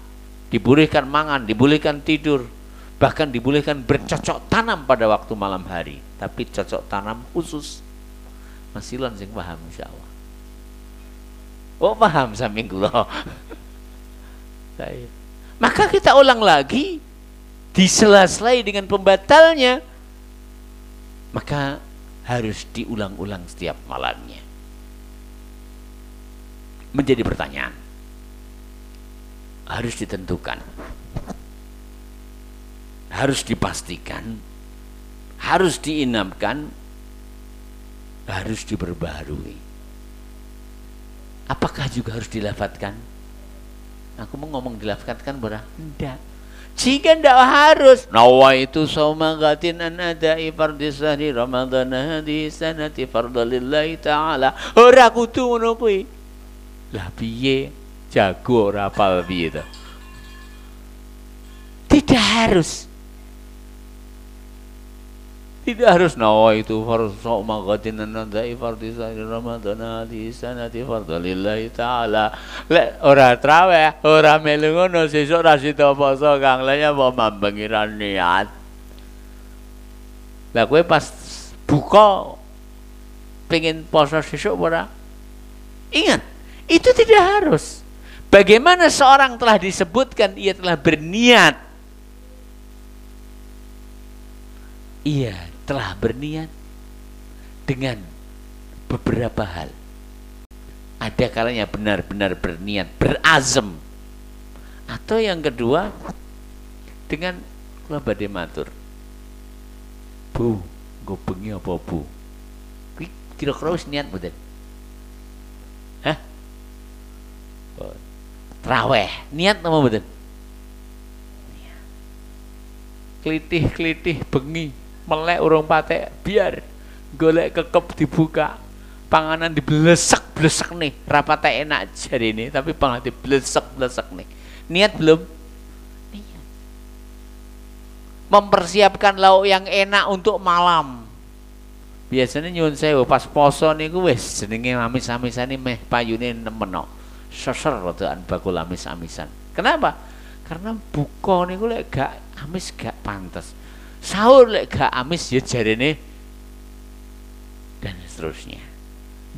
Dibolehkan mangan, dibolehkan tidur, bahkan dibolehkan bercocok tanam pada waktu malam hari. Tapi cocok tanam khusus. Masilon sing paham insyaallah. Oh paham samping kula. Maka kita ulang lagi, disela-selai dengan pembatalnya, maka harus diulang-ulang setiap malamnya. Menjadi pertanyaan, harus ditentukan, harus dipastikan, harus diinapkan, harus diperbaharui. Apakah juga harus dilafadzkan? Aku mau ngomong dilafadzkan berah? Enggak. Jika tidak harus, nawaitu shauma ghadin an adai fardhi sahri ramadhan hadhihi sanati fardalillahi ta'ala. Ora kudu ngono kuwi. Lah piye? Jago ora apal piye to? Tidak harus. Tidak harus nawaitu shauma ghadin an adai fardhi sahri ramadhan hadhihi sanati fardalillahi ta'ala. Lek ora traweh, ora melu ngono sesuk ra sida poso Kang, lha apa mambengiran niat. Lah kowe pas buka pengen poso sesuk ora? Ingat, itu tidak harus. Bagaimana seorang telah disebutkan ia telah berniat. Ia telah berniat dengan beberapa hal. Ada kalanya benar-benar berniat, berazam. Atau yang kedua, dengan kula badhe matur. Bu, nggo bengi apa Bu? Kuwi kira-kira wis niat mboten? Hah? Traweh, niat apa mboten? Klitih-klitih bengi, melek urung patek, biar golek kekep dibuka. Panganan diblesek-blesek nih, rapatnya enak jari ini, tapi pangan diblesek-blesek nih. Niat belum? Niat. Mempersiapkan lauk yang enak untuk malam. Biasanya nyuwun sewu pas poso niku wis jenenge amis-amisane meh payune nemen. Seser rodaan bakul amis-amisan. Kenapa? Karena buka niku lek gak amis gak pantes. Sahur lek gak amis ya jarine dan seterusnya.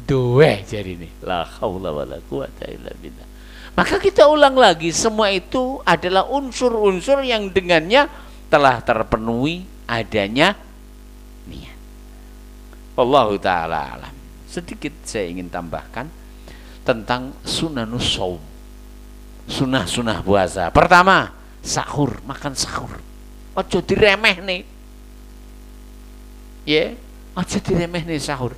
Doeh jari ini, la haula wala quwata illa billah. Maka kita ulang lagi, semua itu adalah unsur-unsur yang dengannya telah terpenuhi adanya niat. Wallahu ta'ala alam. Sedikit saya ingin tambahkan tentang sunanus shaum, sunah-sunah puasa. Pertama, sahur, makan sahur. Ojo diremeh nih, ya, ojo diremeh nih sahur.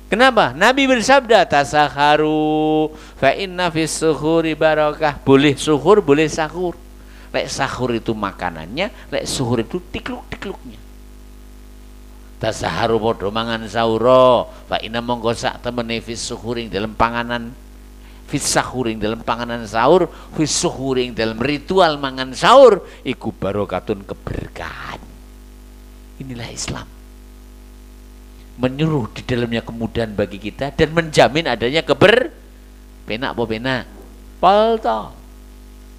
Kenapa? Nabi bersabda, tasakharu fa inna fis suhuri barakah. Boleh suhur, boleh sahur. Lek sahur itu makanannya, lek suhur itu tikluk-tikluknya. Tasakharu podo mangan sahuro, fa inna mongko sak temene fis suhuring dalam panganan, fis sahuring dalam panganan sahur, fis suhuring dalam ritual mangan sahur, iku barokatun keberkahan. Inilah Islam. Menyuruh di dalamnya kemudahan bagi kita dan menjamin adanya penak apa penak pol to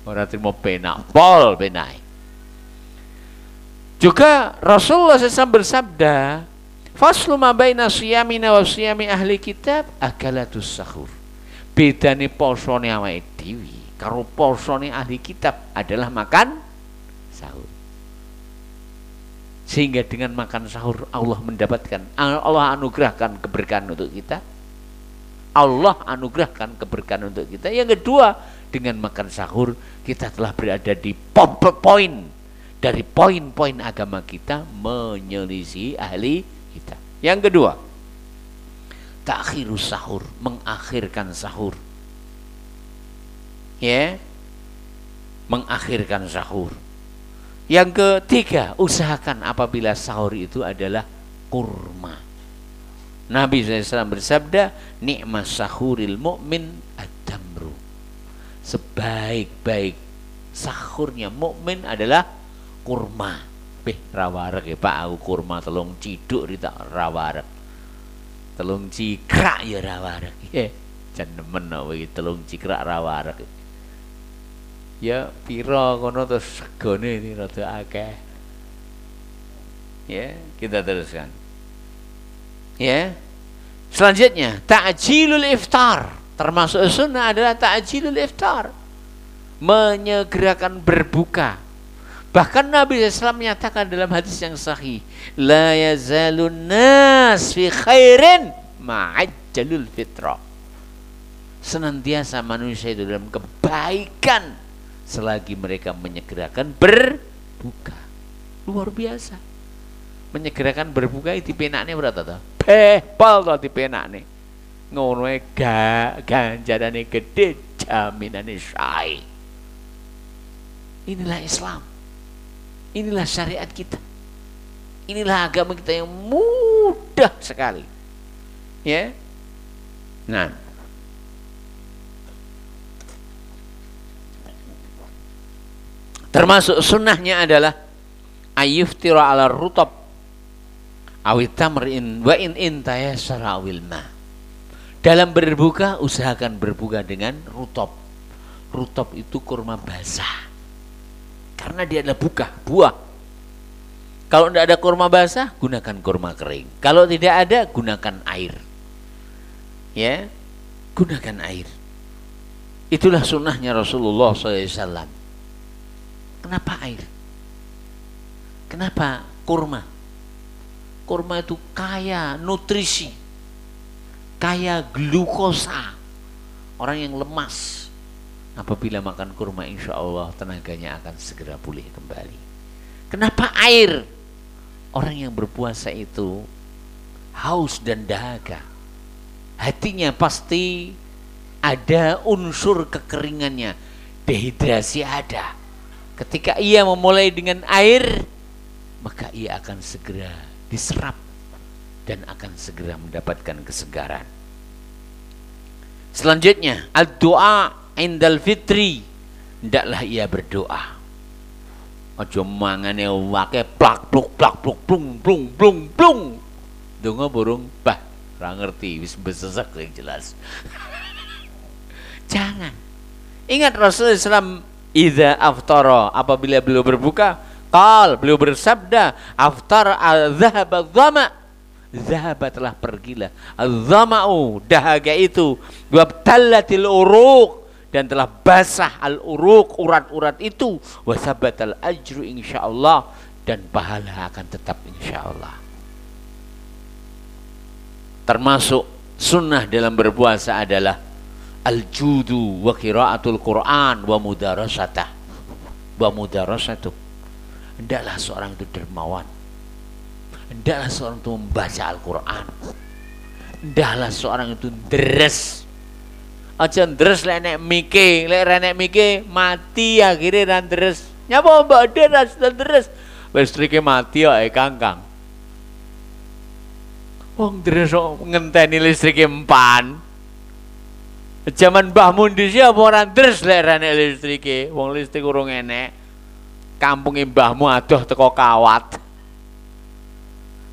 ora trimo penak pol penai. Juga Rasulullah SAW bersabda, faslu ma baina siyamina wa siyami ahli kitab akalatus sahur. Bedane posone awake dhewe karo posone ahli kitab adalah makan sahur. Sehingga dengan makan sahur Allah mendapatkan, Allah anugerahkan keberkahan untuk kita. Allah anugerahkan keberkahan untuk kita. Yang kedua, dengan makan sahur kita telah berada di poin dari poin-poin agama kita menyelisih ahli kita. Yang kedua, takhirus sahur, mengakhirkan sahur. Ya, mengakhirkan sahur. Yang ketiga, usahakan apabila sahur itu adalah kurma. Nabi SAW bersabda, nikmas sahuril mu'min ad-damru. Sebaik-baik sahurnya mukmin adalah kurma. Rawarek ya Pak, aku kurma telung ciduk rita rawarek. Telung cikrak ya rawarek. Jan nemen iki telung cikrak rawarek. Ya pira kono terus segone ini rada akeh. Ya, kita teruskan. Ya. Selanjutnya, ta'jilul iftar. Termasuk sunnah adalah ta'jilul iftar. Menyegerakan berbuka. Bahkan Nabi SAW menyatakan dalam hadis yang sahih, la yazalun nas fi khairin ma'ajjalul fitrah. Senantiasa manusia itu dalam kebaikan selagi mereka menyegerakan berbuka. Luar biasa. Menyegerakan berbuka itu penaknya berapa tuh? Pepal tuh di penaknya. Ngono ganjarane gede, jaminane syai. Inilah Islam. Inilah syariat kita. Inilah agama kita yang mudah sekali. Ya. Nah. Termasuk sunnahnya adalah ayyuftira ala rutab awit tamrin wa in intayasara awil ma. Dalam berbuka usahakan berbuka dengan rutab. Rutab itu kurma basah. Karena dia adalah buah. Kalau tidak ada kurma basah, gunakan kurma kering. Kalau tidak ada, gunakan air. Ya, gunakan air. Itulah sunnahnya Rasulullah SAW. Kenapa air? Kenapa kurma? Kurma itu kaya nutrisi, kaya glukosa. Orang yang lemas apabila makan kurma, insya Allah tenaganya akan segera pulih kembali. Kenapa air? Orang yang berpuasa itu haus dan dahaga, hatinya pasti ada unsur kekeringannya, dehidrasi ada. Ketika ia memulai dengan air, maka ia akan segera diserap dan akan segera mendapatkan kesegaran. Selanjutnya, ad-du'a indal fitri. Hendaklah ia berdoa. Aja mangane wake plak pluk plak pluk plung plung plung plung. Donga burung bah, ora ngerti, wis besesek yang jelas. Jangan. Ingat Rasulullah SAW, idza aftara, apabila beliau berbuka, beliau bersabda, aftar al-dhahaba dhama. Dhahaba telah pergilah, al-dhama'u dahaga itu, wabtallatil uruq, dan telah basah al-uruq, urat-urat itu, wasabatal ajru insyaallah, dan pahala akan tetap insyaallah. Termasuk sunnah dalam berpuasa adalah al-judu wa qiraatul Quran wa mudarasatah. Wa mudarasatuh. Hendaklah seorang itu dermawan. Hendaklah seorang itu membaca Al-Quran. Hendaklah seorang itu deres. Aja deres lek nek mike, lek renek mike mati akhirnya ran deres. Nyapa mbak deres dan deres. Listrike mati ae kangkang. Wong deres kok ngenteni listrike empan. Zaman Mbah Mundi siapa orang deres lek renek listrike. Wong listrik urung enek. Kampungnya mbahmu aduh teko kawat.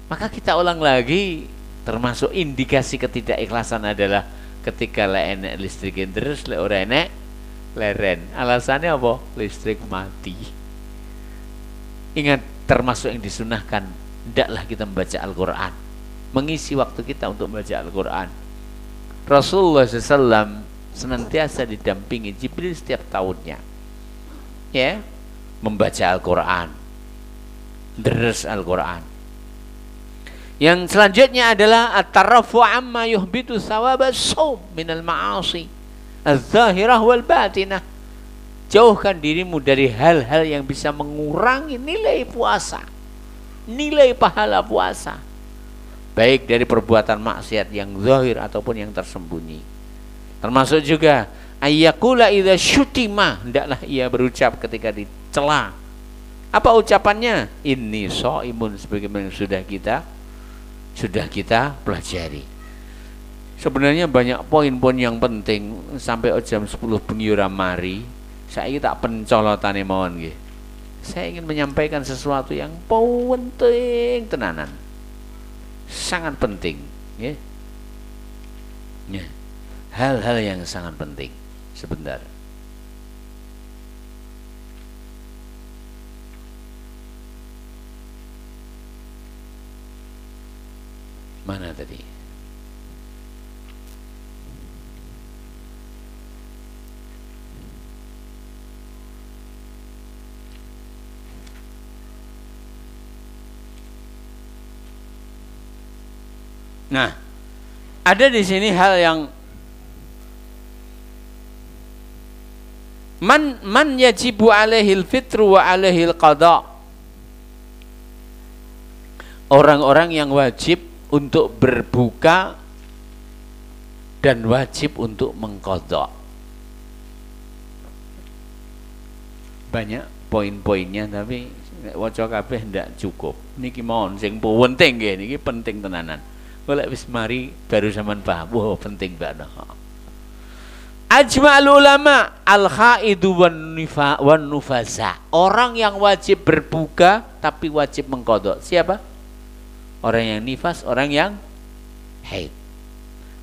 Maka kita ulang lagi, termasuk indikasi ketidakikhlasan adalah ketika le enek listrik terus le ora enek leren. Alasannya apa? Listrik mati. Ingat, termasuk yang disunahkan, hendaklah kita membaca Al-Quran, mengisi waktu kita untuk membaca Al-Quran. Rasulullah SAW senantiasa didampingi Jibril setiap tahunnya, ya, membaca Al-Quran, deres Al-Quran. Yang selanjutnya adalah at-tarafu amma yuhbitu thawabas shaum minal ma'asi az-zahirah wal batinah. Jauhkan dirimu dari hal-hal yang bisa mengurangi nilai puasa, nilai pahala puasa, baik dari perbuatan maksiat yang zahir ataupun yang tersembunyi. Termasuk juga ayyakula idza syutima, hendaklah ia berucap ketika dicela. Apa ucapannya? Inni shaimun, sebagaimana yang sudah kita pelajari. Sebenarnya banyak poin-poin yang penting sampai jam 10 bengi ora mari. Saiki tak pencolotane mawon nggih. saya ingin menyampaikan sesuatu yang penting tenanan, sangat penting, ya. Ya. Hal-hal yang sangat penting. Sebentar. Mana tadi? Nah, ada di sini hal yang man yajibu alaihil fitru wa alaihil qada. Orang-orang yang wajib untuk berbuka dan wajib untuk mengqadha. Banyak poin-poinnya tapi waca kabeh ndak cukup. Niki mohon sing penting nggih, niki penting tenanan. Golek wis mari baru sampean paham. Wah, penting banget. Ajma'ul ulama al-khaidu wan nufasa. Orang yang wajib berbuka tapi wajib mengqadha. Siapa? Orang yang nifas, orang yang haid.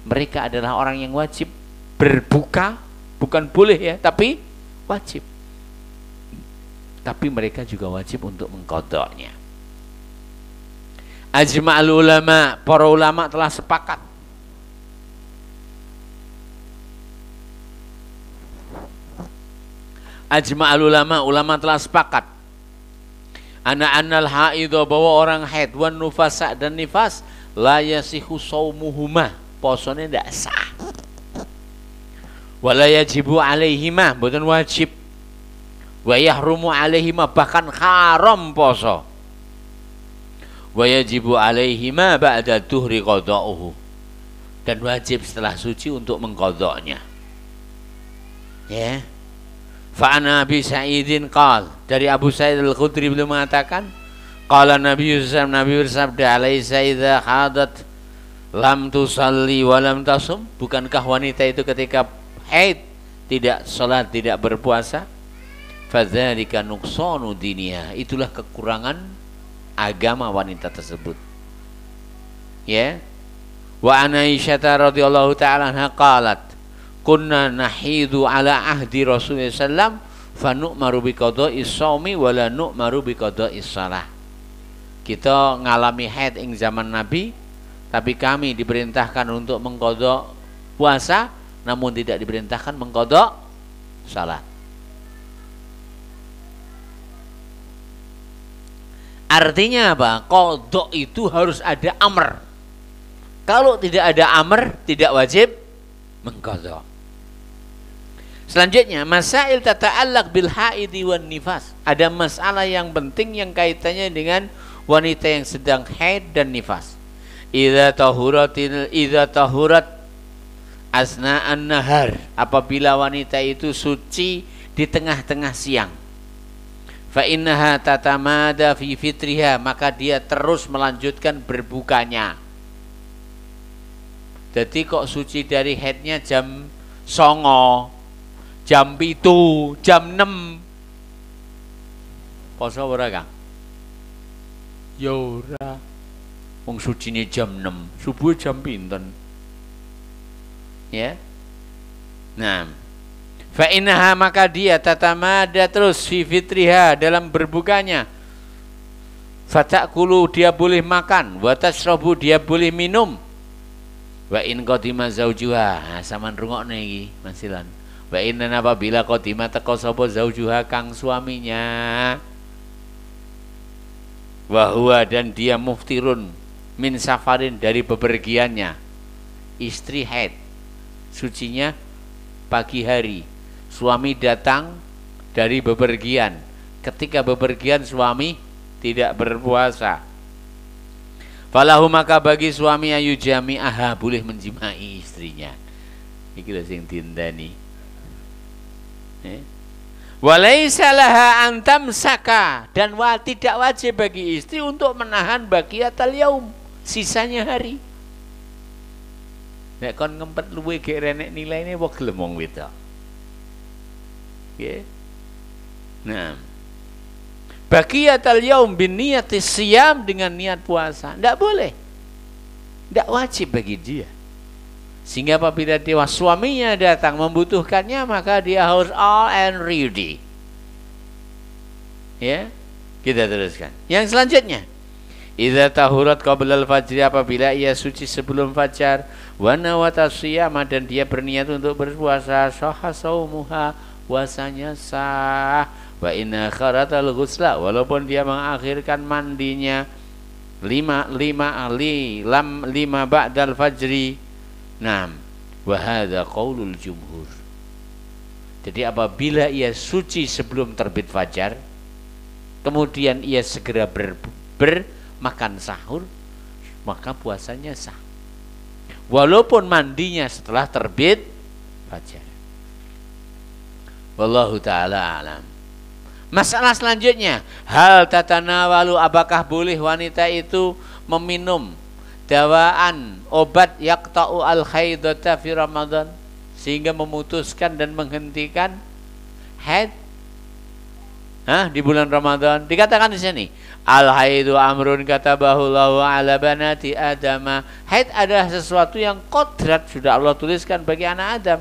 Mereka adalah orang yang wajib berbuka, bukan boleh ya, tapi wajib. Tapi mereka juga wajib untuk mengqadhanya. Ajma'ul ulama, para ulama telah sepakat. Ajma'ul ulama, ulama telah sepakat. Anal haidho, bahwa orang haid wan nufasa dan nifas la yasihu shaumuhuma, posone ndak sah. Wala yajibu alaihima, mboten wajib. Wa yahrumu alaihima, bahkan haram poso. Wa yajibu alaihima ba'da duhri qada'uhu, dan wajib setelah suci untuk mengqadhanya. Ya. Fa'an Abi Sa'idin qal, dari Abu Sa'id Al-Khudri beliau mengatakan, qala Nabi Yusuf, Nabi bersabda, alaisa idza hadat lam tusalli wa lam tasum, bukankah wanita itu ketika haid tidak salat, tidak berpuasa? Fadzalika nuqsanu diniha, itulah kekurangan agama wanita tersebut. Ya. Wa an Aisyah radhiyallahu ta'ala anha qalat, kunna nahidu ala ahdi Rasulullah sallam fa nu'maru bi qada'is shaumi wa la nu'maru bi qada'is shalah. Kita ngalami haid ing zaman Nabi, tapi kami diperintahkan untuk mengqadha puasa, namun tidak diperintahkan mengqadha salat. Artinya apa? Qadha itu harus ada amr. Kalau tidak ada amr, tidak wajib mengqadha. Selanjutnya, masail tata'allaq bil haidi wan nifas. Ada masalah yang penting yang kaitannya dengan wanita yang sedang haid dan nifas. Idza tahurat asna'an nahar, apabila wanita itu suci di tengah-tengah siang. Fa innaha tatamada fi fitriha, maka dia terus melanjutkan berbukanya. Jadi kok suci dari haidnya jam 09.00, jam 7, jam 6. Poso ora, Kang? Ya ora. Wong sucine jam 6, subuh jam pinten? Ya. Nah, fa innaha, maka dia tatamada terus fi fitriha, dalam berbukanya. Fatakulu, dia boleh makan, wa tasrabu, dia boleh minum. Wa in qadima zaujuha, sampean rungokne iki Masilan. Wa inna, apabila qadima teka sapa zaujuha, kang suaminya, wa huwa, dan dia muftirun min safarin, dari bepergiannya. Istri haid, sucinya pagi hari, suami datang dari bepergian. Ketika bepergian suami tidak berpuasa. Falahu, maka bagi suami ayu jami'aha, boleh menjimai istrinya. Iki lho sing dinteni. Walaisa laha an tamsaka, dan tidak wajib bagi istri untuk menahan baqiyatal yaum, sisanya hari. Nek kon ngempet luwe gek renek nilaine wong gelem wong wedok. Nggih. Nah. Baqiyatal yaum bin niyati siyam, dengan niat puasa. Tidak boleh. Tidak wajib bagi dia. Sehingga apabila dia suaminya datang membutuhkannya, maka dia harus all and ready. Ya, kita teruskan. Yang selanjutnya, idza tahurat qabla al-fajr, apabila ia suci sebelum fajar, wa nawata siyama, dan dia berniat untuk berpuasa, sahha saumuha, puasanya sah. Wa inna kharatal ghusla, walaupun dia mengakhirkan mandinya lima ba'dal fajri. Naam, wa hadza qaulul jumhur. Jadi apabila ia suci sebelum terbit fajar, kemudian ia segera bermakan sahur, maka puasanya sah. Walaupun mandinya setelah terbit fajar. Wallahu ta'ala alam. Masalah selanjutnya, hal tatanawalu, apakah boleh wanita itu meminum dawaan, obat yaqta'u al-haidata fi Ramadan, sehingga memutuskan dan menghentikan haid di bulan Ramadan. Dikatakan di sini, al-haidu amrun katabahu Allahu ala banati Adama. Haid adalah sesuatu yang kodrat sudah Allah tuliskan bagi anak Adam.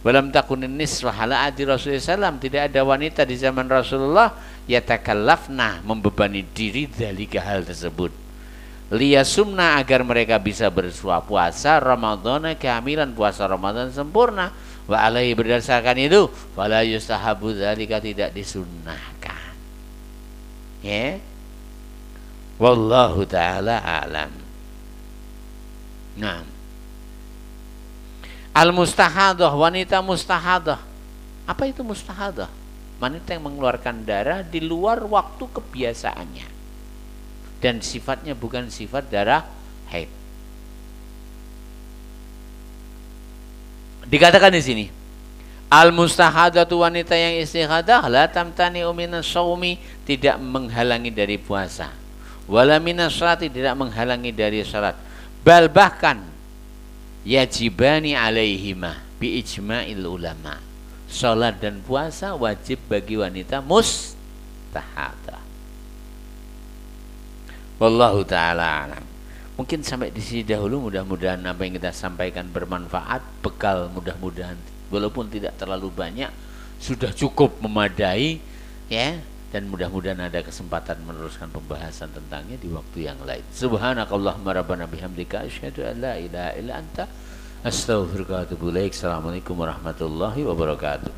Walam takunin niswah ala adi Rasulullah SAW, tidak ada wanita di zaman Rasulullah yatakallafna, membebani diri dzalika, hal tersebut, liyasumna, agar mereka bisa berpuasa Ramadhana kamilan, puasa Ramadan sempurna. Wa alaihi, berdasarkan itu, fala yustahabu dzalika, tidak disunnahkan. Ya, wallahu taala alam. Nah, al-mustahadah, wanita mustahadah. Apa itu mustahadah? Wanita yang mengeluarkan darah di luar waktu kebiasaannya, dan sifatnya bukan sifat darah haid. Dikatakan di sini, al-mustahadatu, wanita yang istihadah, la tamtani minas shaumi, tidak menghalangi dari puasa, wala minas sholati, tidak menghalangi dari salat, bal bahkan yajibani alaihima bi ijma'il ulama, salat dan puasa wajib bagi wanita mustahadah. Wallahu ta'ala alam. Mungkin sampai di sini dahulu, mudah-mudahan apa yang kita sampaikan bermanfaat, bekal mudah-mudahan walaupun tidak terlalu banyak sudah cukup memadai, ya, dan mudah-mudahan ada kesempatan meneruskan pembahasan tentangnya di waktu yang lain. Subhanakallahumma rabbana bihamdika asyhadu an la ilaha illa anta astaghfiruka wa atubu ilaik. Assalamualaikum warahmatullahi wabarakatuh.